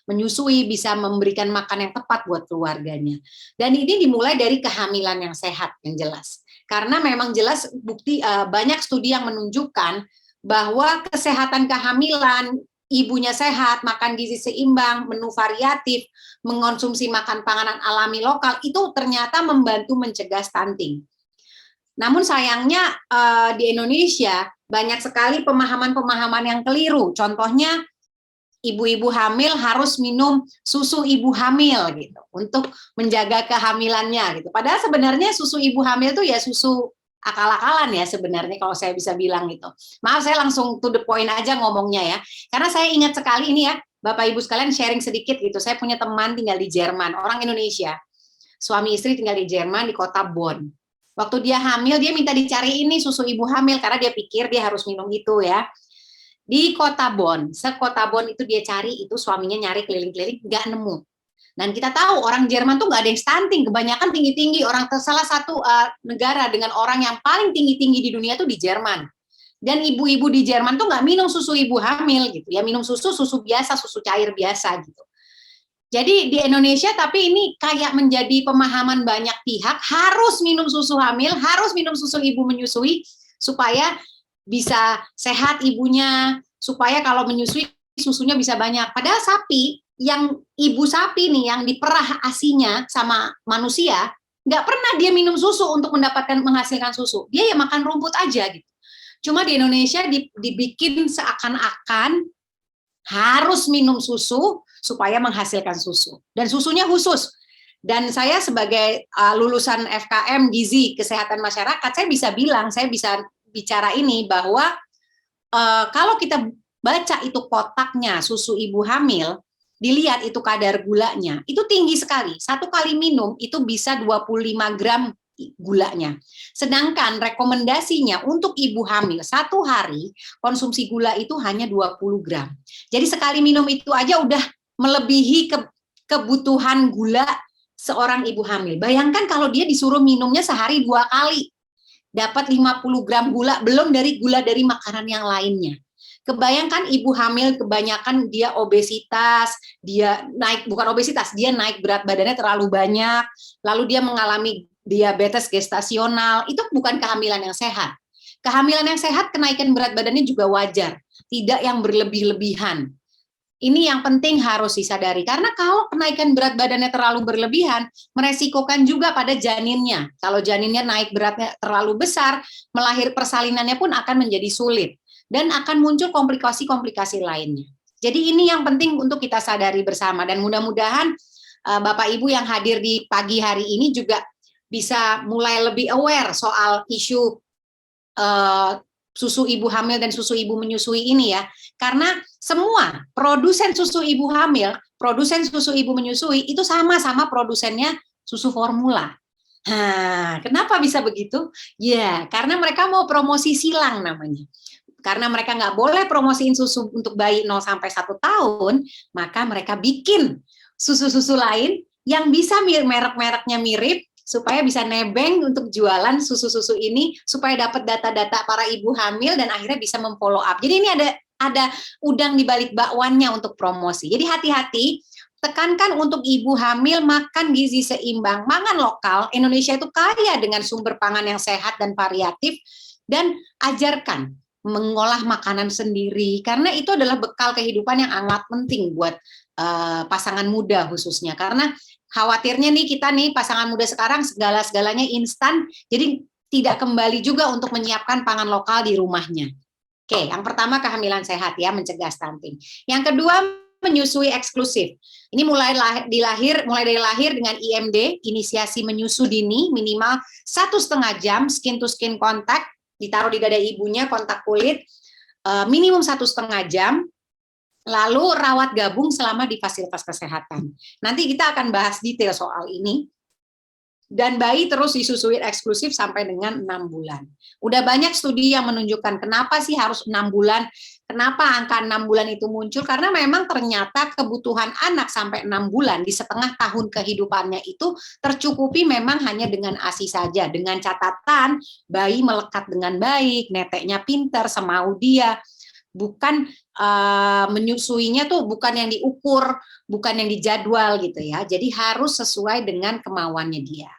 menyusui, bisa memberikan makan yang tepat buat keluarganya. Dan ini dimulai dari kehamilan yang sehat, yang jelas. Karena memang jelas bukti banyak studi yang menunjukkan bahwa kesehatan kehamilan, ibunya sehat, makan gizi seimbang, menu variatif, mengonsumsi makan panganan alami lokal, itu ternyata membantu mencegah stunting. Namun sayangnya di Indonesia banyak sekali pemahaman-pemahaman yang keliru. Contohnya, ibu-ibu hamil harus minum susu ibu hamil gitu untuk menjaga kehamilannya gitu. Padahal sebenarnya susu ibu hamil itu ya susu akal-akalan ya sebenarnya kalau saya bisa bilang gitu. Maaf saya langsung to the point aja ngomongnya ya. Karena saya ingat sekali ini ya, Bapak Ibu sekalian sharing sedikit gitu. Saya punya teman tinggal di Jerman, orang Indonesia. Suami istri tinggal di Jerman di kota Bonn. Waktu dia hamil dia minta dicari ini susu ibu hamil karena dia pikir dia harus minum itu ya. Di kota Bonn, sekota Bonn itu dia cari, itu suaminya nyari keliling-keliling, nggak nemu. Dan kita tahu orang Jerman tuh nggak ada yang stunting, kebanyakan tinggi-tinggi. Salah satu negara dengan orang yang paling tinggi-tinggi di dunia tuh di Jerman. Dan ibu-ibu di Jerman tuh nggak minum susu ibu hamil gitu, ya minum susu biasa, susu cair biasa gitu. Jadi di Indonesia tapi ini kayak menjadi pemahaman banyak pihak, harus minum susu hamil, harus minum susu ibu menyusui supaya bisa sehat ibunya, supaya kalau menyusui susunya bisa banyak. Padahal sapi, yang ibu sapi nih, yang diperah asinya sama manusia, nggak pernah dia minum susu untuk menghasilkan susu. Dia ya makan rumput aja gitu. Cuma di Indonesia dibikin seakan-akan harus minum susu supaya menghasilkan susu. Dan susunya khusus. Dan saya sebagai lulusan FKM Gizi Kesehatan Masyarakat, saya bisa bilang, saya bisa bicara ini bahwa kalau kita baca itu kotaknya susu ibu hamil, dilihat itu kadar gulanya, itu tinggi sekali. 1 kali minum itu bisa 25 gram gulanya. Sedangkan rekomendasinya untuk ibu hamil 1 hari konsumsi gula itu hanya 20 gram. Jadi sekali minum itu aja udah melebihi kebutuhan gula seorang ibu hamil. Bayangkan kalau dia disuruh minumnya sehari 2 kali. Dapat 50 gram gula, belum dari gula dari makanan yang lainnya. Kebayangkan ibu hamil kebanyakan dia obesitas, dia naik, bukan obesitas, dia naik berat badannya terlalu banyak, lalu dia mengalami diabetes gestasional, itu bukan kehamilan yang sehat. Kehamilan yang sehat, kenaikan berat badannya juga wajar, tidak yang berlebih-lebihan. Ini yang penting harus disadari, karena kalau kenaikan berat badannya terlalu berlebihan, meresikokan juga pada janinnya. Kalau janinnya naik beratnya terlalu besar, persalinannya pun akan menjadi sulit, dan akan muncul komplikasi-komplikasi lainnya. Jadi ini yang penting untuk kita sadari bersama, dan mudah-mudahan Bapak Ibu yang hadir di pagi hari ini juga bisa mulai lebih aware soal isu susu ibu hamil dan susu ibu menyusui ini ya. Karena semua produsen susu ibu hamil, produsen susu ibu menyusui itu sama-sama produsennya susu formula. Nah, kenapa bisa begitu? Ya, karena mereka mau promosi silang namanya. Karena mereka nggak boleh promosiin susu untuk bayi 0 sampai 1 tahun, maka mereka bikin susu-susu lain yang bisa merek-mereknya mirip, supaya bisa nebeng untuk jualan susu-susu ini, supaya dapat data-data para ibu hamil dan akhirnya bisa memfollow up. Jadi ini ada udang di balik bakwannya untuk promosi. Jadi hati-hati, tekankan untuk ibu hamil makan gizi seimbang, makan lokal. Indonesia itu kaya dengan sumber pangan yang sehat dan variatif, dan ajarkan mengolah makanan sendiri, karena itu adalah bekal kehidupan yang amat penting buat pasangan muda khususnya. Karena khawatirnya nih kita nih pasangan muda sekarang segala-segalanya instan, jadi tidak kembali juga untuk menyiapkan pangan lokal di rumahnya. Oke, yang pertama kehamilan sehat ya, mencegah stunting. Yang kedua, menyusui eksklusif. Ini mulai dari lahir dengan IMD, inisiasi menyusu dini, minimal 1,5 jam skin to skin contact, ditaruh di dada ibunya, kontak kulit, minimum 1,5 jam, lalu rawat gabung selama di fasilitas kesehatan. Nanti kita akan bahas detail soal ini. Dan bayi terus disusui eksklusif sampai dengan 6 bulan. Udah banyak studi yang menunjukkan kenapa sih harus 6 bulan, kenapa angka 6 bulan itu muncul, karena memang ternyata kebutuhan anak sampai 6 bulan di setengah tahun kehidupannya itu tercukupi memang hanya dengan ASI saja, dengan catatan bayi melekat dengan baik, neteknya pintar, semau dia, bukan menyusuinya tuh bukan yang diukur, bukan yang dijadwal gitu ya, jadi harus sesuai dengan kemauannya dia.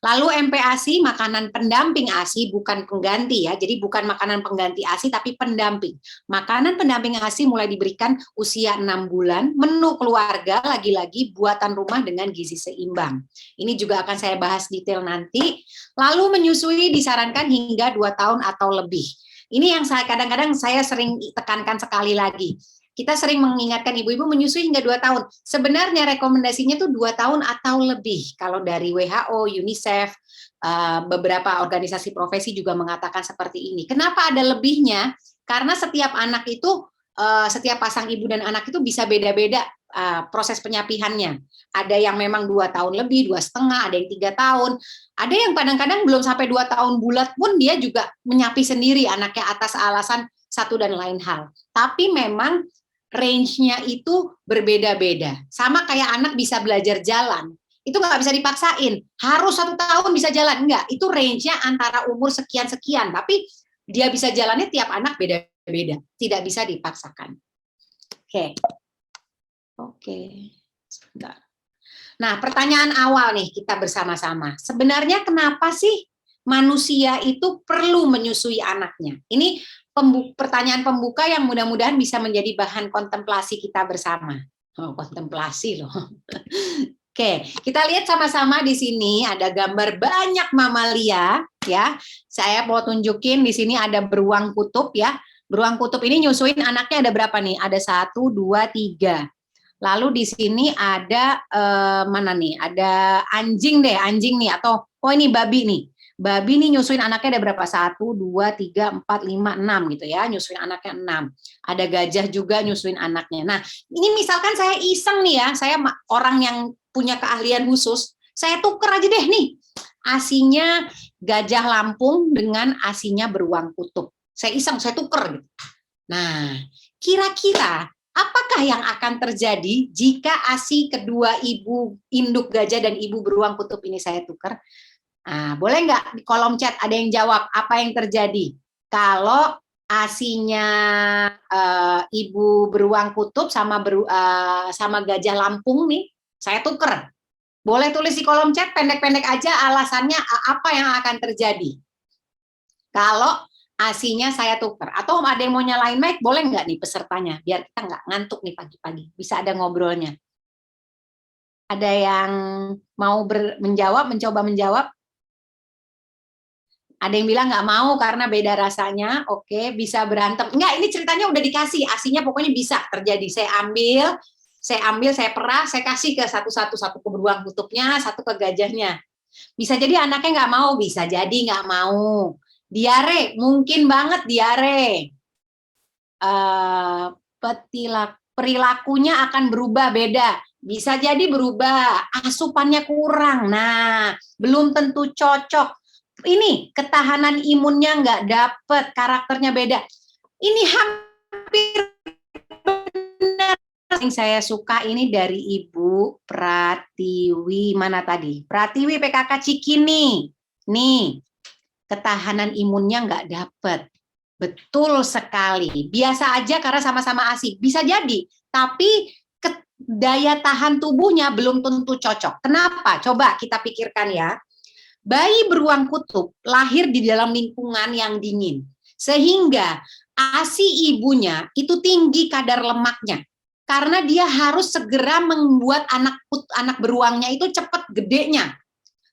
Lalu MPASI, makanan pendamping ASI, bukan pengganti ya. Jadi bukan makanan pengganti ASI, tapi pendamping. Makanan pendamping ASI mulai diberikan usia 6 bulan, menu keluarga, lagi-lagi buatan rumah dengan gizi seimbang. Ini juga akan saya bahas detail nanti. Lalu menyusui disarankan hingga 2 tahun atau lebih. Ini yang kadang-kadang saya sering tekankan sekali lagi. Kita sering mengingatkan ibu-ibu menyusui hingga 2 tahun. Sebenarnya rekomendasinya tuh 2 tahun atau lebih. Kalau dari WHO, UNICEF, beberapa organisasi profesi juga mengatakan seperti ini. Kenapa ada lebihnya? Karena setiap anak itu, setiap pasang ibu dan anak itu bisa beda-beda proses penyapihannya. Ada yang memang 2 tahun lebih, 2,5, ada yang 3 tahun. Ada yang kadang-kadang belum sampai 2 tahun bulat pun dia juga menyapi sendiri anaknya atas alasan satu dan lain hal. Tapi memang range-nya itu berbeda-beda. Sama kayak anak bisa belajar jalan. Itu nggak bisa dipaksain. Harus 1 tahun bisa jalan. Enggak, itu range-nya antara umur sekian-sekian. Tapi dia bisa jalannya tiap anak beda-beda. Tidak bisa dipaksakan. Oke. Sebentar. Nah, pertanyaan awal nih kita bersama-sama. Sebenarnya kenapa sih manusia itu perlu menyusui anaknya? Ini pertanyaan pembuka yang mudah-mudahan bisa menjadi bahan kontemplasi kita bersama. Oh, kontemplasi loh. Oke, kita lihat sama-sama di sini ada gambar banyak mamalia ya. Saya mau tunjukin di sini ada beruang kutub ya. Beruang kutub ini nyusuin anaknya ada berapa nih? Ada 1, 2, 3. Lalu di sini ada mana nih? Ada anjing deh, anjing nih atau ini babi nih. Babi nih nyusuin anaknya ada berapa? 1, 2, 3, 4, 5, 6 gitu ya. Nyusuin anaknya 6. Ada gajah juga nyusuin anaknya. Nah, ini misalkan saya iseng nih ya, saya orang yang punya keahlian khusus, saya tuker aja deh nih. ASINya gajah Lampung dengan ASINya beruang kutub. Saya iseng, saya tuker gitu. Nah, kira-kira apakah yang akan terjadi jika ASI kedua ibu induk gajah dan ibu beruang kutub ini saya tuker? Nah, boleh nggak di kolom chat ada yang jawab apa yang terjadi kalau ASINya ibu beruang kutub sama gajah Lampung nih saya tuker? Boleh tulis di kolom chat pendek-pendek aja alasannya apa yang akan terjadi kalau ASINya saya tuker. Atau ada yang mau nyalain mic, boleh nggak nih pesertanya biar kita nggak ngantuk nih pagi-pagi, bisa ada ngobrolnya. Ada yang mau mencoba menjawab? Ada yang bilang nggak mau karena beda rasanya. Oke, bisa berantem. Enggak, ini ceritanya udah dikasih. ASINya pokoknya bisa terjadi. Saya perah, saya kasih ke satu ke beruang kutubnya, satu ke gajahnya. Bisa jadi anaknya nggak mau, bisa jadi nggak mau. Diare, mungkin banget diare. Perilakunya akan berubah beda. Bisa jadi berubah, asupannya kurang. Nah, belum tentu cocok. Ini ketahanan imunnya nggak dapet, karakternya beda. Ini hampir benar. Yang saya suka ini dari ibu Ibu Pratiwi, mana tadi? Pratiwi PKK Cikini. Nih, ketahanan imunnya nggak dapet. Betul sekali. Biasa aja karena sama-sama ASI. Bisa jadi, tapi daya tahan tubuhnya belum tentu cocok. Kenapa? Coba kita pikirkan ya. Bayi beruang kutub lahir di dalam lingkungan yang dingin. Sehingga ASI ibunya itu tinggi kadar lemaknya. Karena dia harus segera membuat anak beruangnya itu cepat gedenya.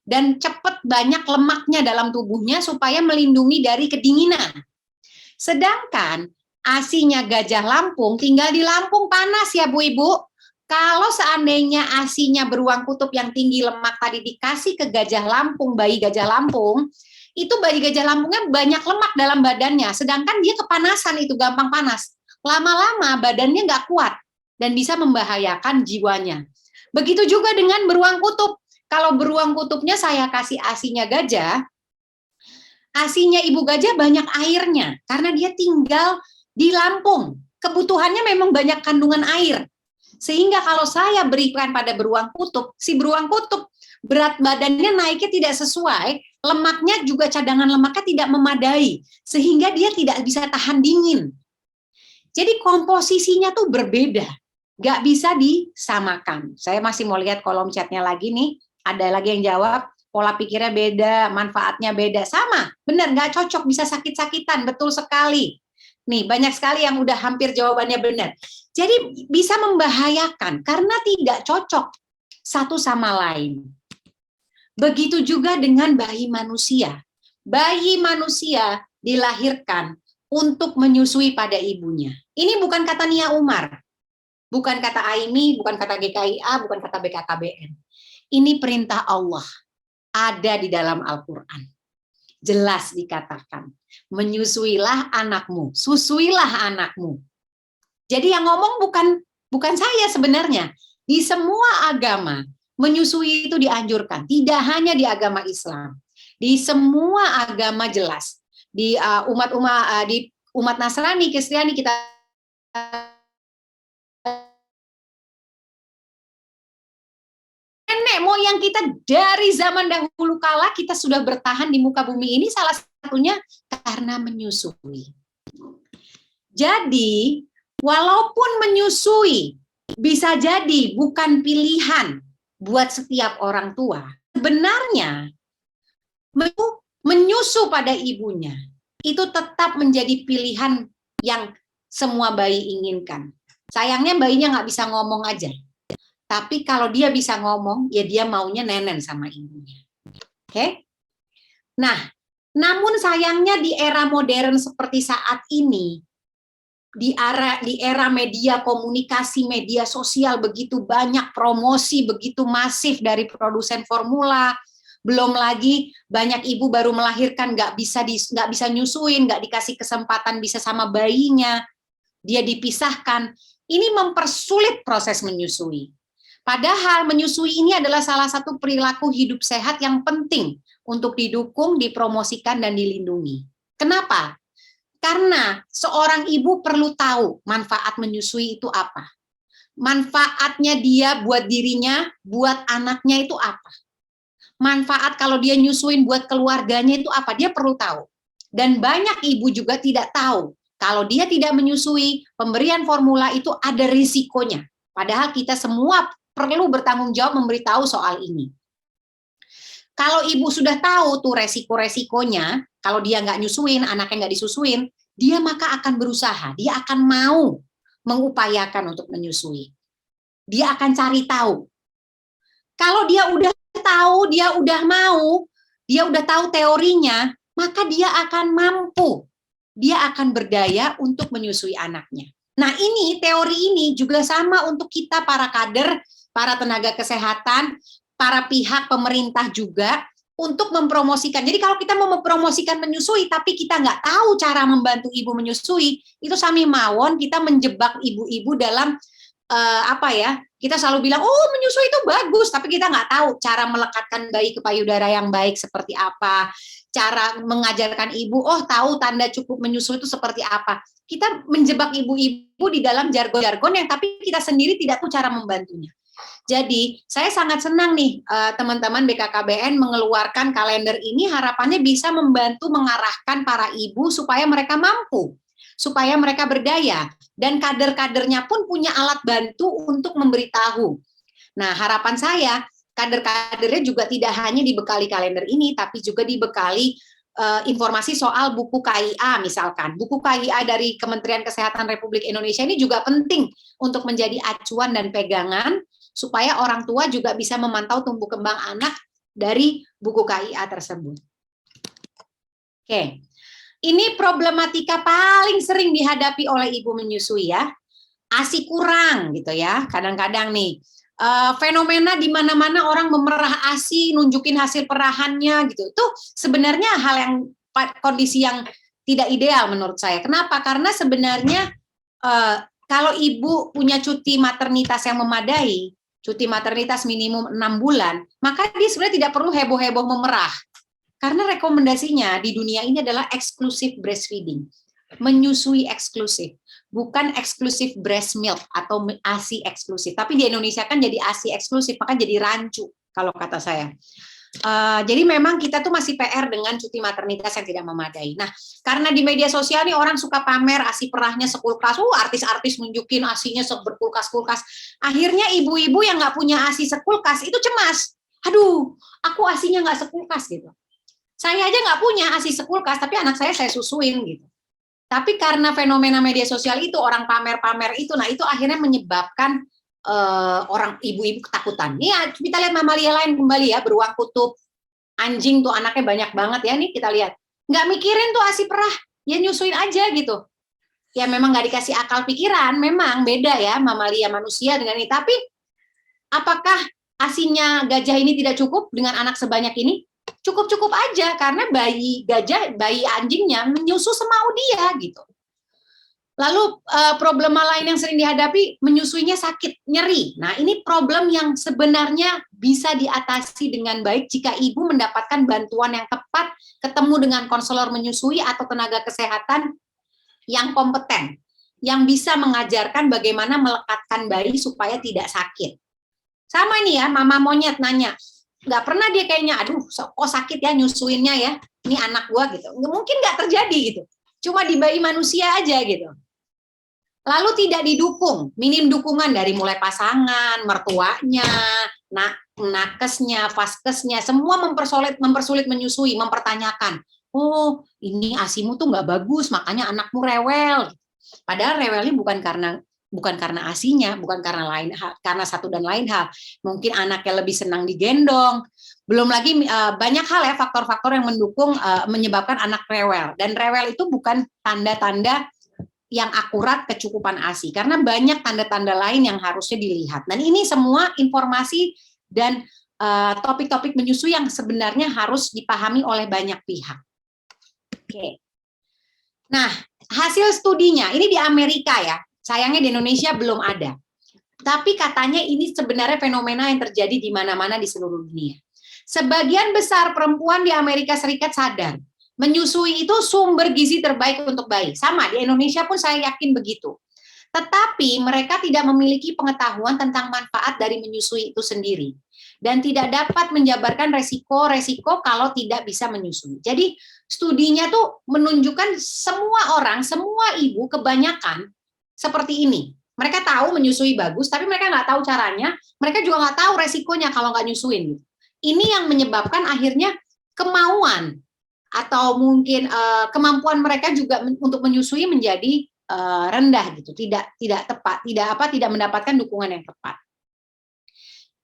Dan cepat banyak lemaknya dalam tubuhnya supaya melindungi dari kedinginan. Sedangkan ASI-nya gajah Lampung tinggal di Lampung panas ya Bu Ibu. Kalau seandainya ASI-nya beruang kutub yang tinggi lemak tadi dikasih ke gajah Lampung, bayi gajah Lampung, itu bayi gajah Lampungnya banyak lemak dalam badannya. Sedangkan dia kepanasan itu gampang panas. Lama-lama badannya nggak kuat dan bisa membahayakan jiwanya. Begitu juga dengan beruang kutub. Kalau beruang kutubnya saya kasih ASI-nya gajah, ASI-nya ibu gajah banyak airnya karena dia tinggal di Lampung. Kebutuhannya memang banyak kandungan air. Sehingga kalau saya berikan pada beruang kutub, si beruang kutub berat badannya naiknya tidak sesuai, lemaknya juga cadangan lemaknya tidak memadai, sehingga dia tidak bisa tahan dingin. Jadi komposisinya tuh berbeda, nggak bisa disamakan. Saya masih mau lihat kolom chatnya lagi nih, ada lagi yang jawab, pola pikirnya beda, manfaatnya beda, sama, benar nggak cocok, bisa sakit-sakitan, betul sekali. Nih banyak sekali yang udah hampir jawabannya benar. Jadi bisa membahayakan karena tidak cocok satu sama lain. Begitu juga dengan bayi manusia. Bayi manusia dilahirkan untuk menyusui pada ibunya. Ini bukan kata Nia Umar, bukan kata AIMI, bukan kata GKIA, bukan kata BKKBN. Ini perintah Allah, ada di dalam Al-Quran. Jelas dikatakan, menyusuilah anakmu, susuilah anakmu. Jadi yang ngomong bukan saya sebenarnya. Di semua agama, menyusui itu dianjurkan. Tidak hanya di agama Islam. Di semua agama jelas. Di umat Nasrani, Kristiani kita nenek moyang kita dari zaman dahulu kala kita sudah bertahan di muka bumi ini salah satunya karena menyusui. Jadi, walaupun menyusui bisa jadi bukan pilihan buat setiap orang tua, sebenarnya menyusu pada ibunya itu tetap menjadi pilihan yang semua bayi inginkan. Sayangnya bayinya nggak bisa ngomong aja. Tapi kalau dia bisa ngomong, ya dia maunya nenen sama ibunya. Oke? Nah, namun sayangnya di era modern seperti saat ini, di era media komunikasi, media sosial begitu banyak promosi, begitu masif dari produsen formula, belum lagi banyak ibu baru melahirkan nggak bisa nyusuin, nggak dikasih kesempatan bisa sama bayinya, dia dipisahkan. Ini mempersulit proses menyusui. Padahal menyusui ini adalah salah satu perilaku hidup sehat yang penting untuk didukung, dipromosikan, dan dilindungi. Kenapa? Karena seorang ibu perlu tahu manfaat menyusui itu apa. Manfaatnya dia buat dirinya, buat anaknya itu apa. Manfaat kalau dia nyusuin buat keluarganya itu apa, dia perlu tahu. Dan banyak ibu juga tidak tahu, kalau dia tidak menyusui, pemberian formula itu ada risikonya. Padahal kita semua perlu bertanggung jawab memberitahu soal ini. Kalau ibu sudah tahu tuh resiko-resikonya, kalau dia nggak nyusuin, anaknya nggak disusuin, dia maka akan berusaha, dia akan mau mengupayakan untuk menyusui. Dia akan cari tahu. Kalau dia udah tahu, dia udah mau, dia udah tahu teorinya, maka dia akan mampu, dia akan berdaya untuk menyusui anaknya. Nah ini, teori ini juga sama untuk kita para kader, para tenaga kesehatan, para pihak pemerintah juga untuk mempromosikan. Jadi kalau kita mau mempromosikan menyusui, tapi kita nggak tahu cara membantu ibu menyusui, itu sami mawon kita menjebak ibu-ibu dalam kita selalu bilang, oh menyusui itu bagus, tapi kita nggak tahu cara melekatkan bayi ke payudara yang baik seperti apa, cara mengajarkan ibu, oh tahu tanda cukup menyusui itu seperti apa. Kita menjebak ibu-ibu di dalam jargon-jargon yang tapi kita sendiri tidak tahu cara membantunya. Jadi saya sangat senang nih teman-teman BKKBN mengeluarkan kalender ini, harapannya bisa membantu mengarahkan para ibu supaya mereka mampu, supaya mereka berdaya, dan kader-kadernya pun punya alat bantu untuk memberitahu. Nah, harapan saya kader-kadernya juga tidak hanya dibekali kalender ini, tapi juga dibekali informasi soal buku KIA misalkan. Buku KIA dari Kementerian Kesehatan Republik Indonesia ini juga penting untuk menjadi acuan dan pegangan supaya orang tua juga bisa memantau tumbuh kembang anak dari buku KIA tersebut. Oke, ini problematika paling sering dihadapi oleh ibu menyusui ya. ASI kurang gitu ya, kadang-kadang nih. Fenomena di mana-mana orang memerah ASI, nunjukin hasil perahannya gitu. Itu sebenarnya hal yang kondisi yang tidak ideal menurut saya. Kenapa? Karena sebenarnya kalau ibu punya cuti maternitas yang memadai, cuti maternitas minimum 6 bulan, maka dia sebenarnya tidak perlu heboh-heboh memerah. Karena rekomendasinya di dunia ini adalah exclusive breastfeeding. Menyusui eksklusif, bukan eksklusif breast milk atau ASI eksklusif. Tapi di Indonesia kan jadi ASI eksklusif, maka jadi rancu kalau kata saya. Jadi memang kita tuh masih PR dengan cuti maternitas yang tidak memadai. Nah, karena di media sosial nih orang suka pamer ASI perahnya sekulkas, artis-artis nunjukin ASInya berkulkas-kulkas. Akhirnya ibu-ibu yang nggak punya ASI sekulkas itu cemas. Aduh, aku ASInya nggak sekulkas gitu. Saya aja nggak punya ASI sekulkas, tapi anak saya susuin gitu. Tapi karena fenomena media sosial itu, orang pamer-pamer itu, nah itu akhirnya menyebabkan orang ibu-ibu ketakutan. Nih kita lihat mamalia lain kembali ya, beruang kutub, anjing tuh anaknya banyak banget ya, nih kita lihat. Nggak mikirin tuh ASI perah, ya nyusuin aja gitu. Ya memang nggak dikasih akal pikiran, memang beda ya mamalia manusia dengan ini. Tapi apakah ASInya gajah ini tidak cukup dengan anak sebanyak ini? Cukup-cukup aja, karena bayi gajah, bayi anjingnya menyusu semau dia gitu. Lalu problema lain yang sering dihadapi, menyusuinya sakit, nyeri. Nah ini problem yang sebenarnya bisa diatasi dengan baik jika ibu mendapatkan bantuan yang tepat, ketemu dengan konselor menyusui atau tenaga kesehatan yang kompeten, yang bisa mengajarkan bagaimana melekatkan bayi supaya tidak sakit. Sama nih ya, mama monyet nanya, nggak pernah dia kayaknya, aduh kok sakit ya nyusuinnya ya, ini anak gua gitu. Mungkin nggak terjadi gitu, cuma di bayi manusia aja gitu. Lalu tidak didukung, minim dukungan dari mulai pasangan, mertuanya, nakesnya, vaskesnya, semua mempersulit menyusui, mempertanyakan, oh ini ASImu tuh nggak bagus, makanya anakmu rewel. Padahal rewelnya bukan karena ASInya, bukan karena satu dan lain hal. Mungkin anaknya lebih senang digendong. Belum lagi banyak hal ya, faktor-faktor yang mendukung menyebabkan anak rewel. Dan rewel itu bukan tanda-tanda yang akurat kecukupan ASI, karena banyak tanda-tanda lain yang harusnya dilihat. Dan ini semua informasi dan topik-topik menyusui yang sebenarnya harus dipahami oleh banyak pihak. Oke. Nah, hasil studinya ini di Amerika ya. Sayangnya di Indonesia belum ada. Tapi katanya ini sebenarnya fenomena yang terjadi di mana-mana di seluruh dunia. Sebagian besar perempuan di Amerika Serikat sadar, menyusui itu sumber gizi terbaik untuk bayi. Sama, di Indonesia pun saya yakin begitu. Tetapi mereka tidak memiliki pengetahuan tentang manfaat dari menyusui itu sendiri. Dan tidak dapat menjabarkan resiko-resiko kalau tidak bisa menyusui. Jadi studinya tuh menunjukkan semua orang, semua ibu kebanyakan seperti ini. Mereka tahu menyusui bagus, tapi mereka nggak tahu caranya. Mereka juga nggak tahu resikonya kalau nggak nyusuin. Ini yang menyebabkan akhirnya kemauan atau mungkin kemampuan mereka juga untuk menyusui menjadi rendah gitu, tidak tepat, tidak mendapatkan dukungan yang tepat.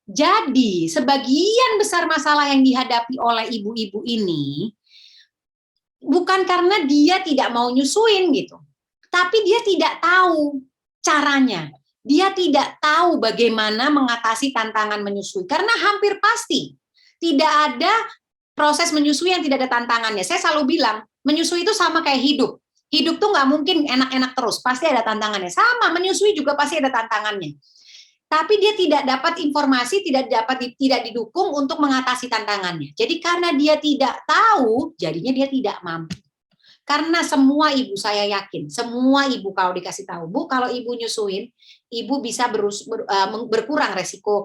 Jadi sebagian besar masalah yang dihadapi oleh ibu-ibu ini bukan karena dia tidak mau nyusuin gitu, tapi dia tidak tahu caranya. Dia tidak tahu bagaimana mengatasi tantangan menyusui. Karena hampir pasti tidak ada proses menyusui yang tidak ada tantangannya. Saya selalu bilang, menyusui itu sama kayak hidup. Hidup tuh nggak mungkin enak-enak terus, pasti ada tantangannya. Sama, menyusui juga pasti ada tantangannya. Tapi dia tidak dapat informasi, tidak didukung untuk mengatasi tantangannya. Jadi karena dia tidak tahu, jadinya dia tidak mampu. Karena semua ibu, saya yakin, semua ibu kalau dikasih tahu, Bu, kalau ibu nyusuin, ibu bisa berkurang resiko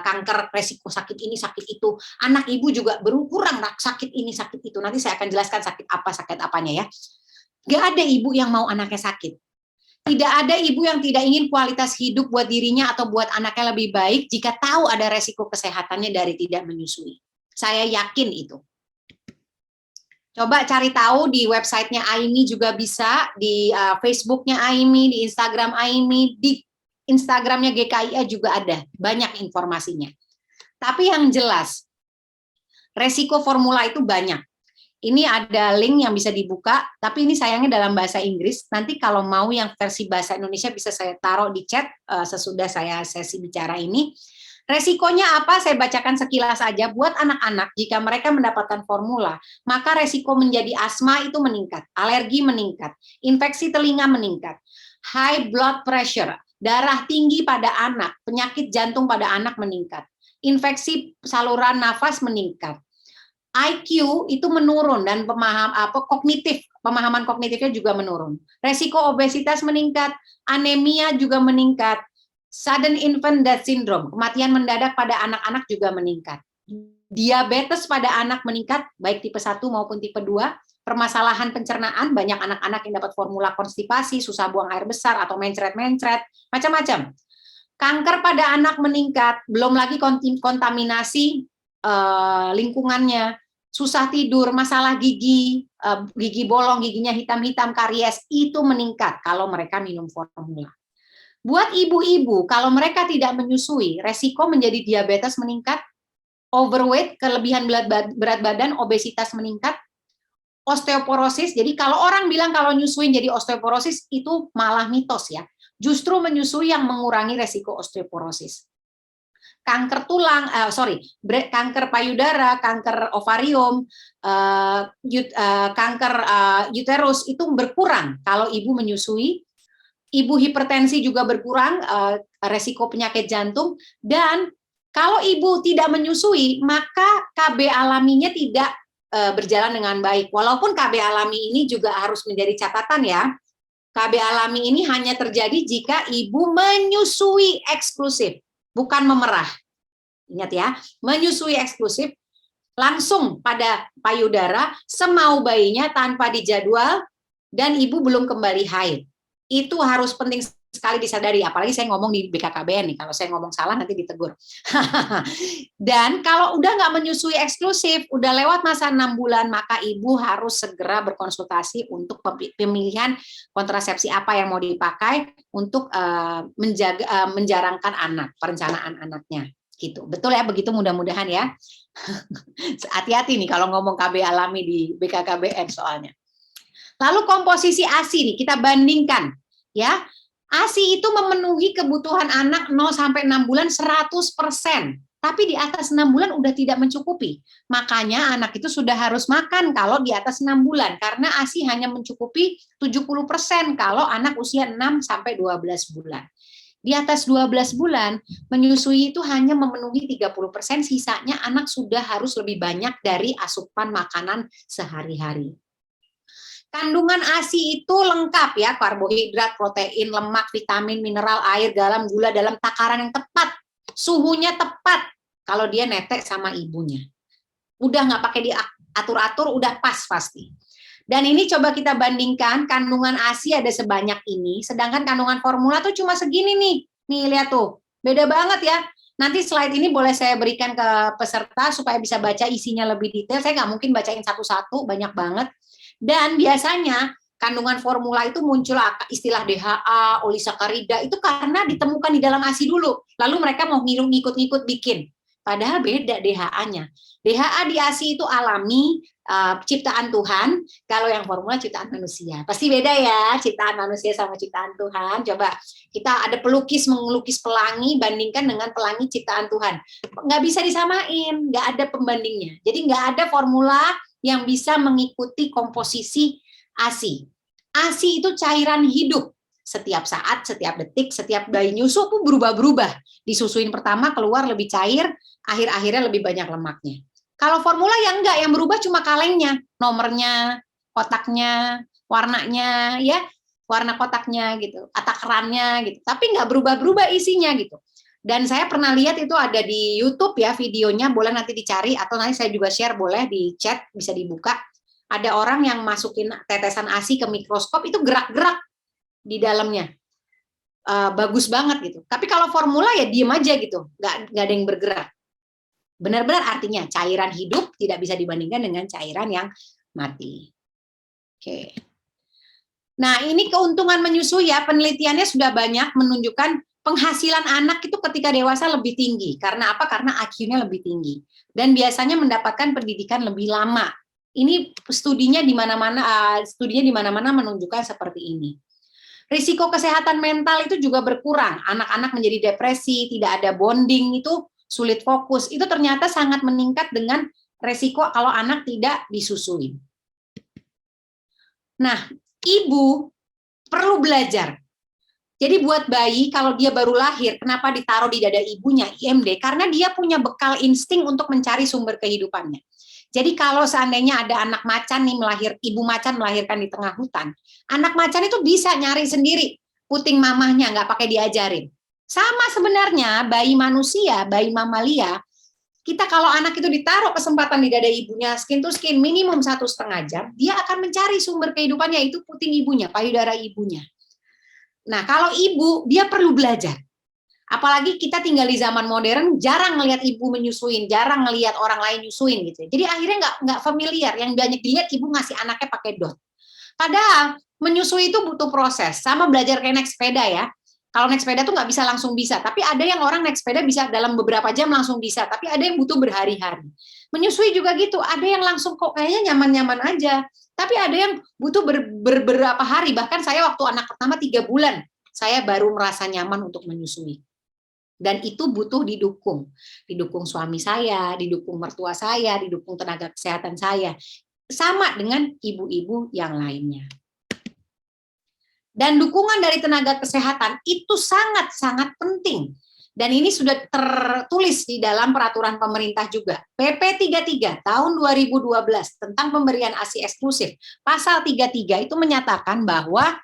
kanker, resiko sakit ini, sakit itu. Anak ibu juga berkurang sakit ini, sakit itu. Nanti saya akan jelaskan sakit apanya ya. Gak ada ibu yang mau anaknya sakit. Tidak ada ibu yang tidak ingin kualitas hidup buat dirinya atau buat anaknya lebih baik jika tahu ada resiko kesehatannya dari tidak menyusui. Saya yakin itu. Coba cari tahu di websitenya Aimi juga bisa, di Facebooknya Aimi, di Instagram Aimi, di Instagramnya GKIA juga ada, banyak informasinya. Tapi yang jelas, resiko formula itu banyak. Ini ada link yang bisa dibuka, tapi ini sayangnya dalam bahasa Inggris. Nanti kalau mau yang versi bahasa Indonesia bisa saya taruh di chat sesudah saya sesi bicara ini. Resikonya apa? Saya bacakan sekilas saja. Buat anak-anak, jika mereka mendapatkan formula, maka resiko menjadi asma itu meningkat, alergi meningkat, infeksi telinga meningkat, high blood pressure, darah tinggi pada anak, penyakit jantung pada anak meningkat, infeksi saluran nafas meningkat, IQ itu menurun dan pemahaman kognitifnya juga menurun. Resiko obesitas meningkat, anemia juga meningkat. Sudden infant death syndrome, kematian mendadak pada anak-anak juga meningkat. Diabetes pada anak meningkat, baik tipe 1 maupun tipe 2. Permasalahan pencernaan, banyak anak-anak yang dapat formula konstipasi, susah buang air besar, atau mencret-mencret, macam-macam. Kanker pada anak meningkat, belum lagi kontaminasi lingkungannya, susah tidur, masalah gigi, gigi bolong, giginya hitam-hitam, karies, itu meningkat kalau mereka minum formula. Buat ibu-ibu, kalau mereka tidak menyusui, resiko menjadi diabetes meningkat, overweight, kelebihan berat badan, obesitas meningkat, osteoporosis. Jadi kalau orang bilang kalau nyusuin jadi osteoporosis, itu malah mitos ya. Justru menyusui yang mengurangi resiko osteoporosis. Kanker tulang, kanker payudara, kanker ovarium, kanker uterus itu berkurang kalau ibu menyusui. Ibu hipertensi juga berkurang, resiko penyakit jantung, dan kalau ibu tidak menyusui, maka KB alaminya tidak berjalan dengan baik. Walaupun KB alami ini juga harus menjadi catatan ya, KB alami ini hanya terjadi jika ibu menyusui eksklusif, bukan memerah. Ingat ya, menyusui eksklusif, langsung pada payudara, semau bayinya tanpa dijadwal, dan ibu belum kembali haid. Itu harus penting sekali disadari, apalagi saya ngomong di BKKBN nih, kalau saya ngomong salah nanti ditegur. Dan kalau udah nggak menyusui eksklusif, udah lewat masa 6 bulan, maka ibu harus segera berkonsultasi untuk pemilihan kontrasepsi apa yang mau dipakai untuk menjarangkan anak, perencanaan anaknya. Gitu. Betul ya, begitu mudah-mudahan ya. Hati-hati nih kalau ngomong KB alami di BKKBN soalnya. Lalu komposisi ASI nih, kita bandingkan. Ya, ASI itu memenuhi kebutuhan anak 0 sampai 6 bulan 100%, tapi di atas 6 bulan udah tidak mencukupi. Makanya anak itu sudah harus makan kalau di atas 6 bulan karena ASI hanya mencukupi 70% kalau anak usia 6 sampai 12 bulan. Di atas 12 bulan menyusui itu hanya memenuhi 30%, sisanya anak sudah harus lebih banyak dari asupan makanan sehari-hari. Kandungan ASI itu lengkap ya, karbohidrat, protein, lemak, vitamin, mineral, air, garam, gula dalam takaran yang tepat. Suhunya tepat kalau dia netek sama ibunya. Udah nggak pakai diatur-atur, udah pas pasti. Dan ini coba kita bandingkan, kandungan ASI ada sebanyak ini, sedangkan kandungan formula tuh cuma segini nih. Nih lihat tuh, beda banget ya. Nanti slide ini boleh saya berikan ke peserta supaya bisa baca isinya lebih detail. Saya nggak mungkin bacain satu-satu, banyak banget. Dan biasanya kandungan formula itu muncul istilah DHA, olisakarida, itu karena ditemukan di dalam ASI dulu. Lalu mereka mau ngikut-ngikut bikin. Padahal beda DHA-nya. DHA di ASI itu alami, ciptaan Tuhan, kalau yang formula ciptaan manusia. Pasti beda ya, ciptaan manusia sama ciptaan Tuhan. Coba kita ada pelukis mengelukis pelangi, bandingkan dengan pelangi ciptaan Tuhan. Nggak bisa disamain, nggak ada pembandingnya. Jadi nggak ada formula yang bisa mengikuti komposisi ASI. ASI itu cairan hidup. Setiap saat, setiap detik, setiap bayi nyusu pun berubah-berubah. Disusuin pertama keluar lebih cair, akhir-akhirnya lebih banyak lemaknya. Kalau formula yang enggak, yang berubah cuma kalengnya, nomornya, kotaknya, warnanya, ya. warna kotaknya gitu, takarannya gitu, tapi nggak berubah-berubah isinya gitu. Dan saya pernah lihat itu ada di YouTube ya videonya, boleh nanti dicari atau nanti saya juga share, boleh di chat, bisa dibuka. Ada orang yang masukin tetesan ASI ke mikroskop itu gerak-gerak di dalamnya. Bagus banget gitu. Tapi kalau formula ya diem aja gitu, nggak ada yang bergerak. Benar-benar artinya cairan hidup tidak bisa dibandingkan dengan cairan yang mati. Oke. Nah, ini keuntungan menyusui ya, penelitiannya sudah banyak menunjukkan penghasilan anak itu ketika dewasa lebih tinggi. Karena apa? Karena IQ-nya lebih tinggi. Dan biasanya mendapatkan pendidikan lebih lama. Ini studinya di mana-mana menunjukkan seperti ini. Risiko kesehatan mental itu juga berkurang. Anak-anak menjadi depresi, tidak ada bonding, itu sulit fokus. Itu ternyata sangat meningkat dengan risiko kalau anak tidak disusui. Nah, ibu perlu belajar. Jadi buat bayi, kalau dia baru lahir, kenapa ditaruh di dada ibunya, IMD? Karena dia punya bekal insting untuk mencari sumber kehidupannya. Jadi kalau seandainya ada anak macan nih ibu macan melahirkan di tengah hutan, anak macan itu bisa nyari sendiri puting mamahnya, nggak pakai diajarin. Sama sebenarnya bayi manusia, bayi mamalia, kita kalau anak itu ditaruh kesempatan di dada ibunya skin to skin minimum 1,5 jam, dia akan mencari sumber kehidupannya, itu puting ibunya, payudara ibunya. Nah, kalau ibu, dia perlu belajar. Apalagi kita tinggal di zaman modern, jarang ngelihat ibu menyusuin, jarang ngelihat orang lain nyusuin gitu. Jadi akhirnya nggak familiar. Yang banyak dilihat ibu ngasih anaknya pakai dot. Padahal menyusui itu butuh proses. Sama belajar kayak naik sepeda ya. Kalau naik sepeda tuh nggak bisa langsung bisa. Tapi ada yang orang naik sepeda bisa dalam beberapa jam langsung bisa. Tapi ada yang butuh berhari-hari. Menyusui juga gitu. Ada yang langsung kok kayaknya nyaman-nyaman aja. Tapi ada yang butuh beberapa hari. Bahkan saya waktu anak pertama 3 bulan, saya baru merasa nyaman untuk menyusui. Dan itu butuh didukung suami saya, didukung mertua saya, didukung tenaga kesehatan saya, sama dengan ibu-ibu yang lainnya. Dan dukungan dari tenaga kesehatan itu sangat-sangat penting. Dan ini sudah tertulis di dalam peraturan pemerintah juga. PP 33 tahun 2012 tentang pemberian ASI eksklusif, pasal 33 itu menyatakan bahwa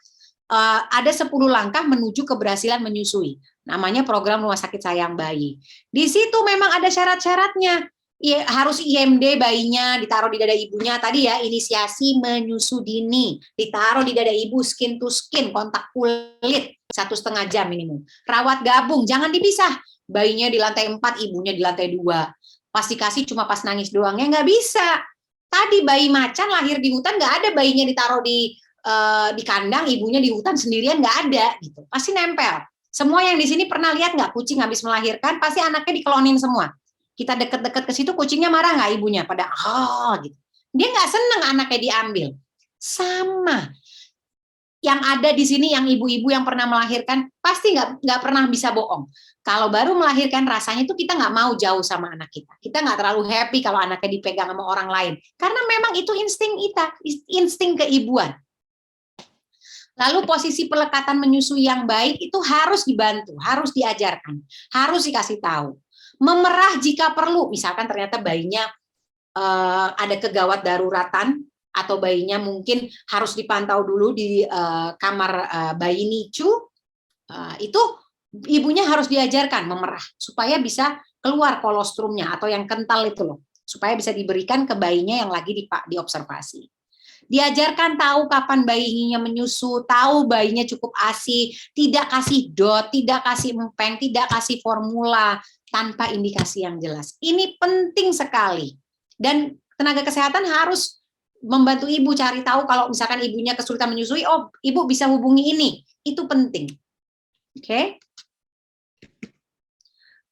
ada 10 langkah menuju keberhasilan menyusui. Namanya program Rumah Sakit Sayang Bayi. Di situ memang ada syarat-syaratnya. Ya, harus IMD bayinya ditaruh di dada ibunya. Tadi ya, inisiasi menyusu dini. Ditaruh di dada ibu, skin to skin, kontak kulit, 1,5 jam minimum. Rawat gabung, jangan dipisah. Bayinya di lantai 4, ibunya di lantai 2. Pas dikasih cuma pas nangis doang, ya nggak bisa. Tadi bayi macan lahir di hutan, nggak ada bayinya ditaruh di kandang, ibunya di hutan sendirian, nggak ada gitu, pasti nempel. Semua yang di sini pernah lihat nggak kucing habis melahirkan pasti anaknya diklonin semua. Kita deket-deket ke situ, kucingnya marah nggak ibunya, pada gitu. Dia nggak seneng anaknya diambil. Sama yang ada di sini, yang ibu-ibu yang pernah melahirkan pasti nggak pernah bisa bohong. Kalau baru melahirkan rasanya itu kita nggak mau jauh sama anak kita. Kita nggak terlalu happy kalau anaknya dipegang sama orang lain, karena memang itu insting keibuan. Lalu posisi pelekatan menyusui yang baik itu harus dibantu, harus diajarkan, harus dikasih tahu. Memerah jika perlu, misalkan ternyata bayinya ada kegawat daruratan, atau bayinya mungkin harus dipantau dulu di kamar bayi NICU, itu ibunya harus diajarkan memerah, supaya bisa keluar kolostrumnya atau yang kental itu loh, supaya bisa diberikan ke bayinya yang lagi diobservasi. Diajarkan tahu kapan bayinya menyusu, tahu bayinya cukup ASI, tidak kasih dot, tidak kasih empeng, tidak kasih formula tanpa indikasi yang jelas. Ini penting sekali. Dan tenaga kesehatan harus membantu ibu cari tahu kalau misalkan ibunya kesulitan menyusui, oh ibu bisa hubungi ini. Itu penting. Oke.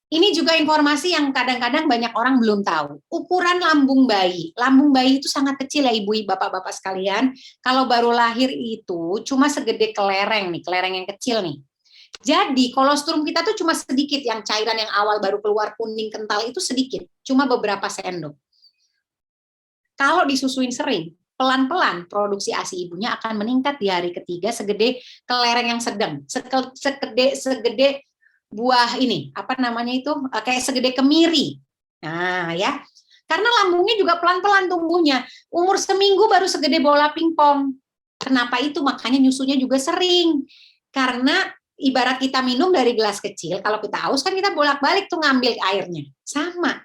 Ini juga informasi yang kadang-kadang banyak orang belum tahu. Ukuran lambung bayi. Lambung bayi itu sangat kecil ya ibu, bapak-bapak sekalian. Kalau baru lahir itu cuma segede kelereng nih, kelereng yang kecil nih. Jadi kolostrum kita tuh cuma sedikit, yang cairan yang awal baru keluar kuning kental itu sedikit, cuma beberapa sendok. Kalau disusuin sering, pelan-pelan produksi ASI ibunya akan meningkat di hari ketiga segede kelereng yang sedang, segede buah ini, apa namanya itu, kayak segede kemiri. Nah ya, karena lambungnya juga pelan-pelan tumbuhnya. Umur seminggu baru segede bola pingpong. Kenapa itu? Makanya nyusunya juga sering. Karena ibarat kita minum dari gelas kecil, kalau kita haus kan kita bolak-balik tuh ngambil airnya. Sama.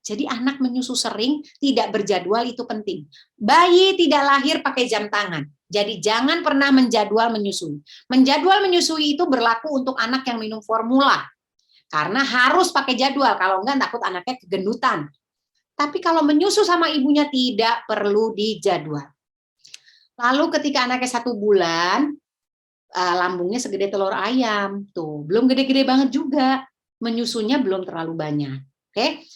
Jadi anak menyusu sering, tidak berjadwal itu penting. Bayi tidak lahir pakai jam tangan. Jadi jangan pernah menjadwal menyusui. Menjadwal menyusui itu berlaku untuk anak yang minum formula. Karena harus pakai jadwal, kalau enggak takut anaknya kegendutan. Tapi kalau menyusu sama ibunya tidak perlu dijadwal. Lalu ketika anaknya 1 bulan, lambungnya segede telur ayam. Tuh, belum gede-gede banget juga. Menyusunya belum terlalu banyak. Oke?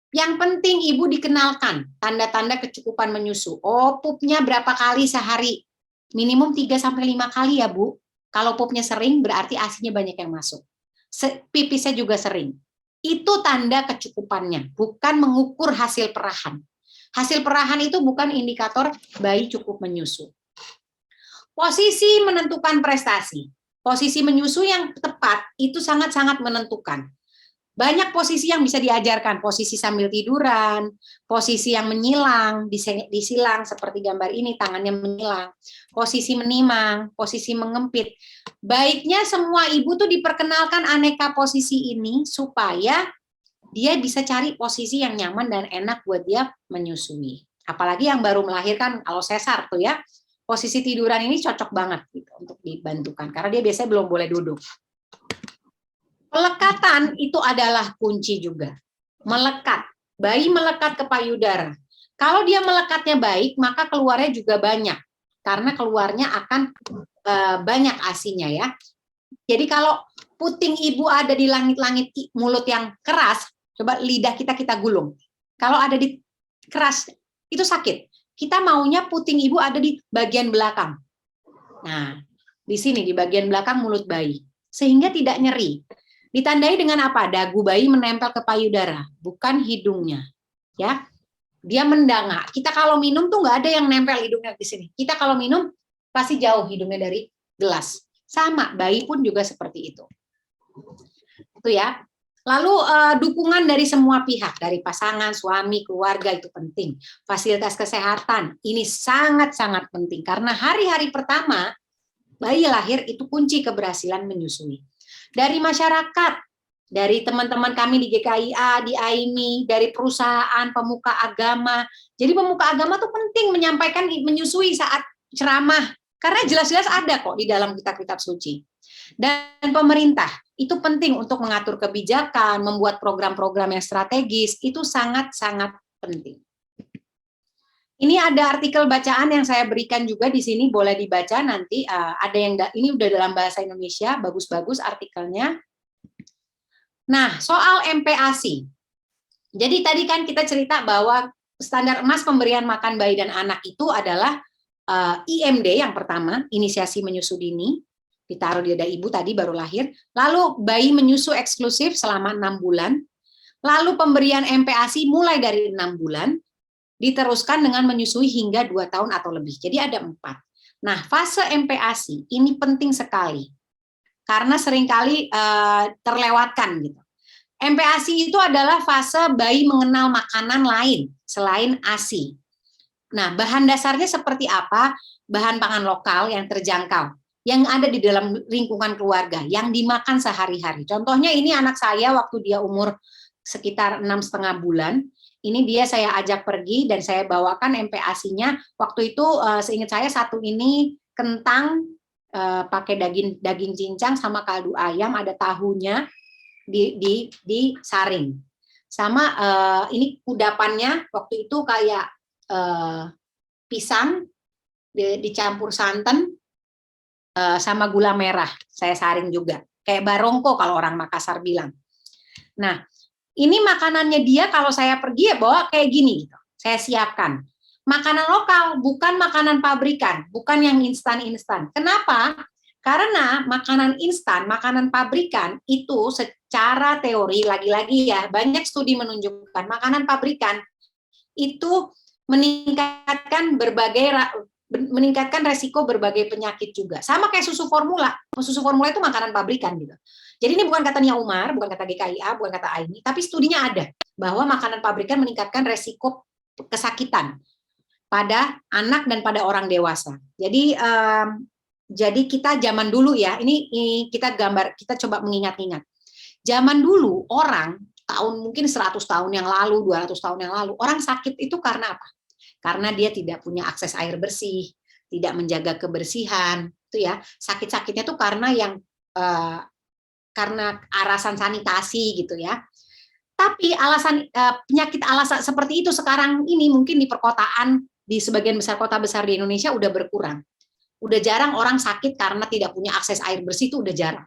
Yang penting ibu dikenalkan tanda-tanda kecukupan menyusu. Oh, pupnya berapa kali sehari? Minimum 3-5 kali ya, Bu. Kalau pupnya sering berarti ASI-nya banyak yang masuk. Pipisnya juga sering. Itu tanda kecukupannya, bukan mengukur hasil perahan. Hasil perahan itu bukan indikator bayi cukup menyusu. Posisi menentukan prestasi. Posisi menyusu yang tepat itu sangat-sangat menentukan. Banyak posisi yang bisa diajarkan, posisi sambil tiduran, posisi yang menyilang, disilang seperti gambar ini, tangannya menyilang, posisi menimang, posisi mengempit. Baiknya semua ibu tuh diperkenalkan aneka posisi ini supaya dia bisa cari posisi yang nyaman dan enak buat dia menyusui. Apalagi yang baru melahirkan, kalau sesar tuh ya, posisi tiduran ini cocok banget gitu, untuk dibantukan, karena dia biasanya belum boleh duduk. Pelekatan itu adalah kunci juga. Melekat. Bayi melekat ke payudara. Kalau dia melekatnya baik, maka keluarnya juga banyak. Karena keluarnya akan banyak ASI-nya ya. Jadi kalau puting ibu ada di langit-langit mulut yang keras, coba lidah kita gulung. Kalau ada di keras, itu sakit. Kita maunya puting ibu ada di bagian belakang. Nah, di sini, di bagian belakang mulut bayi. Sehingga tidak nyeri. Ditandai dengan apa? Dagu bayi menempel ke payudara, bukan hidungnya. Ya, dia mendangak. Kita kalau minum tuh nggak ada yang nempel hidungnya di sini. Kita kalau minum pasti jauh hidungnya dari gelas. Sama, bayi pun juga seperti itu. Itu ya. Lalu dukungan dari semua pihak, dari pasangan, suami, keluarga itu penting. Fasilitas kesehatan ini sangat-sangat penting karena hari-hari pertama bayi lahir itu kunci keberhasilan menyusui. Dari masyarakat, dari teman-teman kami di GKIA, di AIMI, dari perusahaan, pemuka agama. Jadi pemuka agama tuh penting menyampaikan menyusui saat ceramah, karena jelas-jelas ada kok di dalam kitab-kitab suci. Dan pemerintah, itu penting untuk mengatur kebijakan, membuat program-program yang strategis, itu sangat-sangat penting. Ini ada artikel bacaan yang saya berikan juga di sini, boleh dibaca nanti. Ada yang ini udah dalam bahasa Indonesia, bagus-bagus artikelnya. Nah, soal MPASI. Jadi tadi kan kita cerita bahwa standar emas pemberian makan bayi dan anak itu adalah IMD yang pertama, inisiasi menyusu dini, ditaruh di dada ibu tadi baru lahir. Lalu bayi menyusu eksklusif selama 6 bulan. Lalu pemberian MPASI mulai dari 6 bulan. Diteruskan dengan menyusui hingga 2 tahun atau lebih. Jadi ada 4. Nah, fase MPASI ini penting sekali. Karena seringkali terlewatkan gitu. MPASI itu adalah fase bayi mengenal makanan lain selain ASI. Nah, bahan dasarnya seperti apa? Bahan pangan lokal yang terjangkau, yang ada di dalam lingkungan keluarga, yang dimakan sehari-hari. Contohnya ini anak saya waktu dia umur sekitar 6,5 bulan, ini dia saya ajak pergi dan saya bawakan MPASI-nya. Waktu itu seingat saya satu ini kentang pakai daging cincang sama kaldu ayam, ada tahunya disaring. Sama ini kudapannya waktu itu kayak pisang dicampur santan sama gula merah. Saya saring juga. Kayak barongko kalau orang Makassar bilang. Nah, ini makanannya dia kalau saya pergi ya bawa kayak gini gitu. Saya siapkan. Makanan lokal, bukan makanan pabrikan, bukan yang instan-instan. Kenapa? Karena makanan instan, makanan pabrikan itu secara teori lagi-lagi ya, banyak studi menunjukkan makanan pabrikan itu meningkatkan resiko berbagai penyakit juga. Sama kayak susu formula. Susu formula itu makanan pabrikan gitu. Jadi ini bukan kata Nia Umar, bukan kata GKIA, bukan kata AIMI, tapi studinya ada bahwa makanan pabrikan meningkatkan resiko kesakitan. pada anak dan pada orang dewasa. Jadi kita zaman dulu ya, ini kita coba mengingat-ingat. Zaman dulu orang mungkin 100 tahun yang lalu, 200 tahun yang lalu, orang sakit itu karena apa? Karena dia tidak punya akses air bersih, tidak menjaga kebersihan, itu ya. Sakit-sakitnya tuh karena karena alasan sanitasi gitu ya. Tapi penyakit alasan seperti itu sekarang ini mungkin di perkotaan, di sebagian besar kota besar di Indonesia udah berkurang. Udah jarang orang sakit karena tidak punya akses air bersih, itu udah jarang.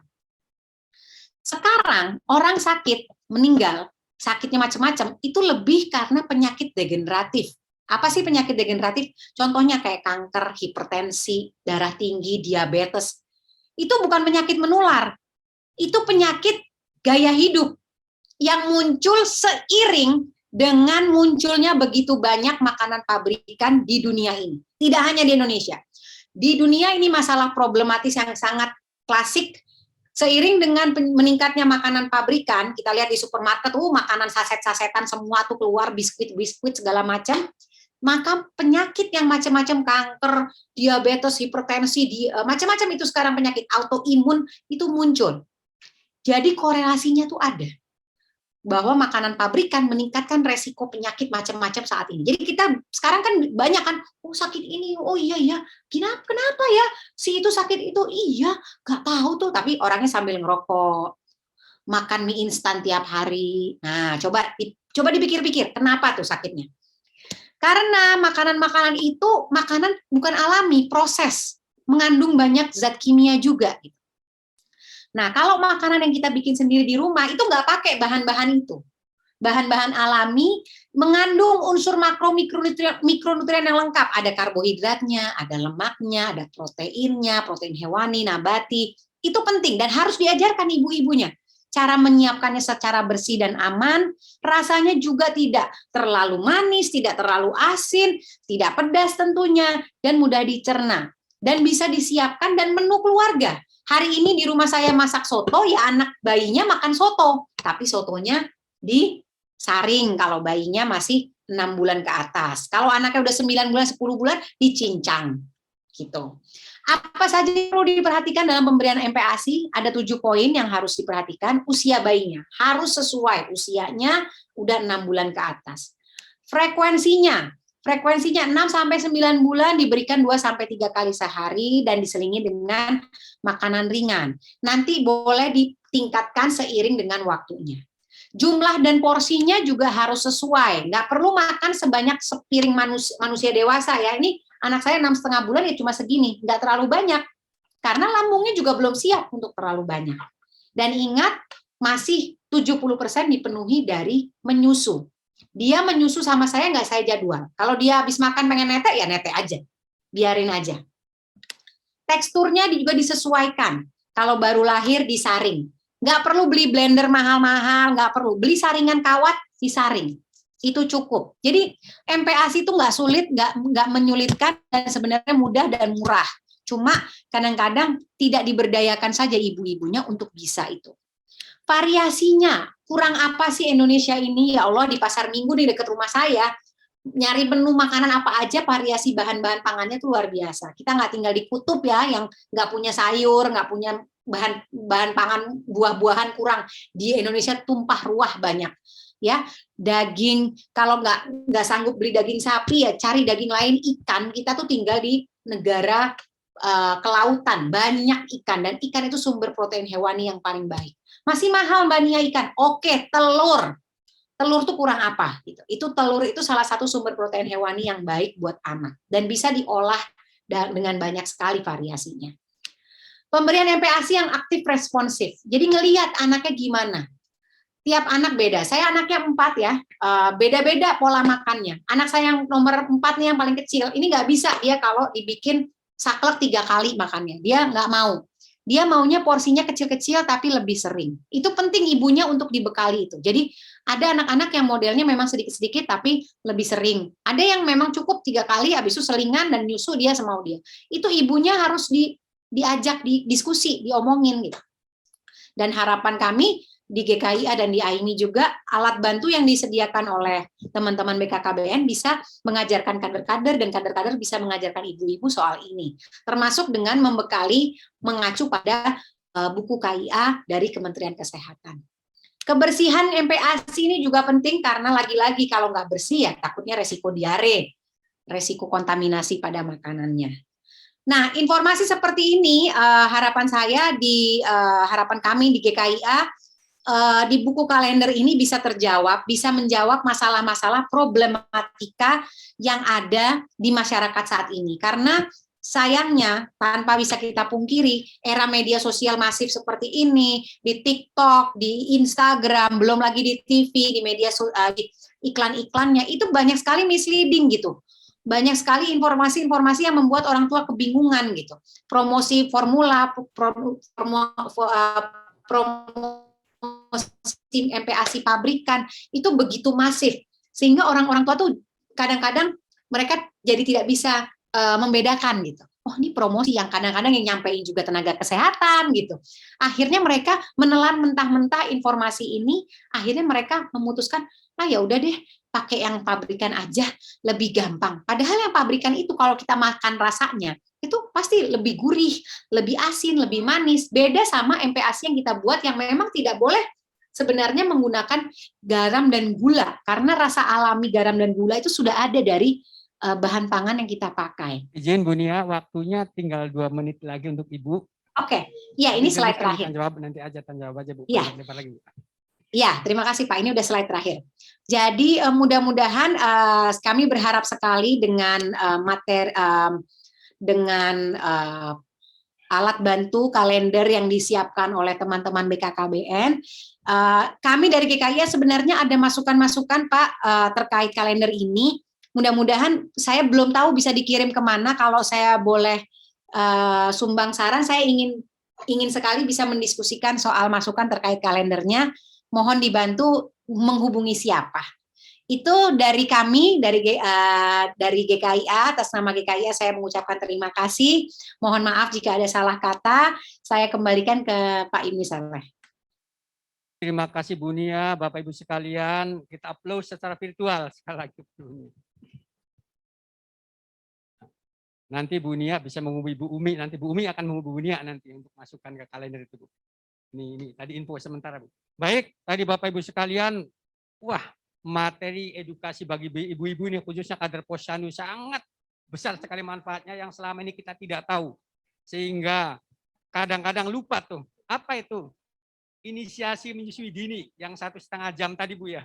Sekarang orang sakit, meninggal, sakitnya macam-macam, itu lebih karena penyakit degeneratif. Apa sih penyakit degeneratif? Contohnya kayak kanker, hipertensi, darah tinggi, diabetes. Itu bukan penyakit menular. Itu penyakit gaya hidup yang muncul seiring dengan munculnya begitu banyak makanan pabrikan di dunia ini. Tidak hanya di Indonesia. Di dunia ini masalah problematis yang sangat klasik. Seiring dengan meningkatnya makanan pabrikan, kita lihat di supermarket, makanan saset-sasetan semua tuh keluar, biskuit segala macam. Maka penyakit yang macam-macam, kanker, diabetes, hipertensi, macam-macam itu sekarang penyakit autoimun itu muncul. Jadi korelasinya tuh ada. Bahwa makanan pabrikan meningkatkan resiko penyakit macam-macam saat ini. Jadi kita sekarang kan banyak kan, sakit ini, iya ya, kenapa ya si itu sakit itu, iya, nggak tahu tuh, tapi orangnya sambil ngerokok, makan mie instan tiap hari. Nah, coba dipikir-pikir, kenapa tuh sakitnya? Karena makanan-makanan itu makanan bukan alami, proses, mengandung banyak zat kimia juga. Nah, kalau makanan yang kita bikin sendiri di rumah, itu nggak pakai bahan-bahan itu. Bahan-bahan alami mengandung unsur makro mikronutrien yang lengkap. Ada karbohidratnya, ada lemaknya, ada proteinnya, protein hewani, nabati. Itu penting dan harus diajarkan ibu-ibunya. Cara menyiapkannya secara bersih dan aman, rasanya juga tidak terlalu manis, tidak terlalu asin, tidak pedas tentunya, dan mudah dicerna. Dan bisa disiapkan dan menu keluarga. Hari ini di rumah saya masak soto, ya anak bayinya makan soto. Tapi sotonya disaring kalau bayinya masih 6 bulan ke atas. Kalau anaknya udah 9 bulan, 10 bulan, dicincang. Gitu. Apa saja yang perlu diperhatikan dalam pemberian MPASI? Ada 7 poin yang harus diperhatikan. Usia bayinya harus sesuai. Usianya udah 6 bulan ke atas. Frekuensinya 6-9 bulan diberikan 2-3 kali sehari dan diselingi dengan makanan ringan. Nanti boleh ditingkatkan seiring dengan waktunya. Jumlah dan porsinya juga harus sesuai. Nggak perlu makan sebanyak sepiring manusia dewasa ya. Ini anak saya 6,5 bulan ya cuma segini. Nggak terlalu banyak. Karena lambungnya juga belum siap untuk terlalu banyak. Dan ingat, masih 70% dipenuhi dari menyusu. Dia menyusu sama saya, nggak saya jadwal. Kalau dia habis makan pengen netek, ya netek aja. Biarin aja. Teksturnya juga disesuaikan. Kalau baru lahir disaring. Nggak perlu beli blender mahal-mahal, nggak perlu. Beli saringan kawat, disaring. Itu cukup. Jadi MPASI itu nggak sulit, nggak menyulitkan, dan sebenarnya mudah dan murah. Cuma kadang-kadang tidak diberdayakan saja ibu-ibunya untuk bisa itu. Variasinya, kurang apa sih Indonesia ini? Ya Allah, di pasar Minggu di dekat rumah saya, nyari menu makanan apa aja, variasi bahan-bahan pangannya itu luar biasa. Kita nggak tinggal di kutub ya, yang nggak punya sayur, nggak punya bahan pangan, buah-buahan kurang. Di Indonesia tumpah ruah banyak. Ya, daging, kalau nggak sanggup beli daging sapi, ya cari daging lain, ikan. Kita tuh tinggal di negara kelautan, banyak ikan, dan ikan itu sumber protein hewani yang paling baik. Masih mahal Mbak Nia ikan. Oke, telur. Telur tuh kurang apa? Itu telur itu salah satu sumber protein hewani yang baik buat anak dan bisa diolah dengan banyak sekali variasinya. Pemberian MPASI yang aktif responsif. Jadi ngelihat anaknya gimana. Tiap anak beda. Saya anaknya 4 ya. Beda-beda pola makannya. Anak saya yang nomor 4 nih yang paling kecil. Ini nggak bisa dia kalau dibikin saklek 3 kali makannya. Dia nggak mau. Dia maunya porsinya kecil-kecil tapi lebih sering. Itu penting ibunya untuk dibekali itu. Jadi ada anak-anak yang modelnya memang sedikit-sedikit tapi lebih sering. Ada yang memang cukup 3 kali habis itu selingan dan nyusu dia semau dia. Itu ibunya harus diajak diskusi, diomongin gitu. Dan harapan kami di GKIA dan di AIMI juga alat bantu yang disediakan oleh teman-teman BKKBN bisa mengajarkan kader-kader dan kader-kader bisa mengajarkan ibu-ibu soal ini. Termasuk dengan membekali mengacu pada buku KIA dari Kementerian Kesehatan. Kebersihan MPASI ini juga penting karena lagi-lagi kalau nggak bersih ya takutnya resiko diare, resiko kontaminasi pada makanannya. Nah, informasi seperti ini harapan saya di harapan kami di GKIA di buku kalender ini bisa terjawab, bisa menjawab masalah-masalah problematika yang ada di masyarakat saat ini. Karena sayangnya tanpa bisa kita pungkiri era media sosial masif seperti ini di TikTok, di Instagram, belum lagi di TV, di media di iklan-iklannya itu banyak sekali misleading gitu. Banyak sekali informasi-informasi yang membuat orang tua kebingungan gitu. Promosi formula, promosi MPASI pabrikan itu begitu masif sehingga orang-orang tua tuh kadang-kadang mereka jadi tidak bisa membedakan gitu. Oh, ini promosi yang kadang-kadang yang nyampein juga tenaga kesehatan gitu. Akhirnya mereka menelan mentah-mentah informasi ini, akhirnya mereka memutuskan, ah ya udah deh, pakai yang pabrikan aja lebih gampang. Padahal yang pabrikan itu kalau kita makan rasanya itu pasti lebih gurih, lebih asin, lebih manis. Beda sama MPASI yang kita buat yang memang tidak boleh sebenarnya menggunakan garam dan gula karena rasa alami garam dan gula itu sudah ada dari bahan pangan yang kita pakai. Izin Bu Nia, waktunya tinggal 2 menit lagi untuk Ibu. Oke, ya ini slide terakhir. Jawab nanti aja, tanya jawab aja Bu. Iya. Lagi, Bu. Ya, terima kasih Pak. Ini udah slide terakhir. Jadi mudah-mudahan kami berharap sekali dengan alat bantu kalender yang disiapkan oleh teman-teman BKKBN. Kami dari GKIA sebenarnya ada masukan-masukan Pak terkait kalender ini. Mudah-mudahan saya belum tahu bisa dikirim kemana. Kalau saya boleh sumbang saran, saya ingin sekali bisa mendiskusikan soal masukan terkait kalendernya. Mohon dibantu menghubungi siapa. Itu dari kami, dari GKIA, atas nama GKIA saya mengucapkan terima kasih. Mohon maaf jika ada salah kata, saya kembalikan ke Pak Ibnu Saleh. Terima kasih Bu Nia, Bapak Ibu sekalian. Kita upload secara virtual sekali lagi. Nanti Bu Nia bisa menghubungi Bu Umi, nanti Bu Umi akan menghubungi Bu Nia nanti untuk masukkan ke kalender itu Bu. Ini tadi info sementara Bu. Baik, tadi Bapak Ibu sekalian, wah materi edukasi bagi ibu-ibu ini khususnya kader Posyandu sangat besar sekali manfaatnya yang selama ini kita tidak tahu. Sehingga kadang-kadang lupa tuh, apa itu? Inisiasi menyusui dini yang 1,5 jam tadi Bu ya,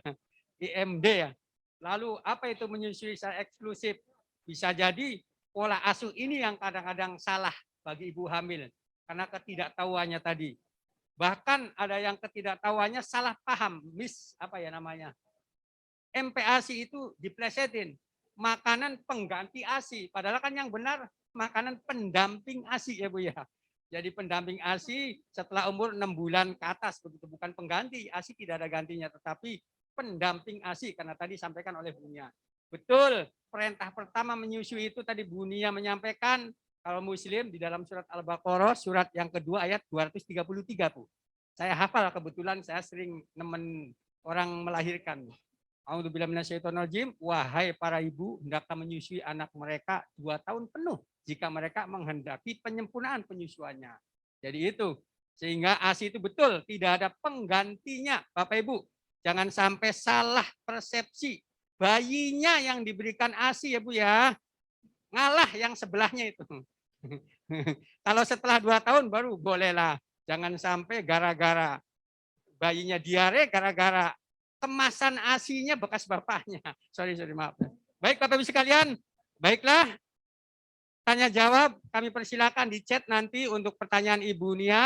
IMD ya. Lalu apa itu menyusui secara eksklusif? Bisa jadi pola asuh ini yang kadang-kadang salah bagi ibu hamil karena ketidaktahuannya tadi. Bahkan ada yang ketidaktahuannya salah paham, MPASI itu diplesetin, makanan pengganti ASI. Padahal kan yang benar makanan pendamping ASI ya Bu ya. Jadi pendamping ASI setelah umur 6 bulan ke atas, begitu, bukan pengganti. ASI tidak ada gantinya, tetapi pendamping ASI karena tadi disampaikan oleh Bu Nia. Betul, perintah pertama menyusui itu tadi Bu Nia menyampaikan kalau Muslim di dalam surat Al-Baqarah surat yang kedua ayat 233 Bu. Saya hafal kebetulan saya sering nemen orang melahirkan. A'udzubillahi minasyaitonirrajim. Wahai para ibu, hendaklah menyusui anak mereka 2 tahun penuh jika mereka menghendaki penyempurnaan penyusuannya. Jadi itu. Sehingga ASI itu betul, tidak ada penggantinya Bapak Ibu. Jangan sampai salah persepsi. Bayinya yang diberikan ASI ya Bu ya. Ngalah yang sebelahnya itu. Kalau setelah 2 tahun baru bolehlah. Jangan sampai gara-gara bayinya diare, gara-gara kemasan ASI-nya bekas bapaknya. Sorry, maaf. Baik Bapak Ibu sekalian, baiklah. Tanya jawab kami persilakan di chat nanti untuk pertanyaan Ibu Nia.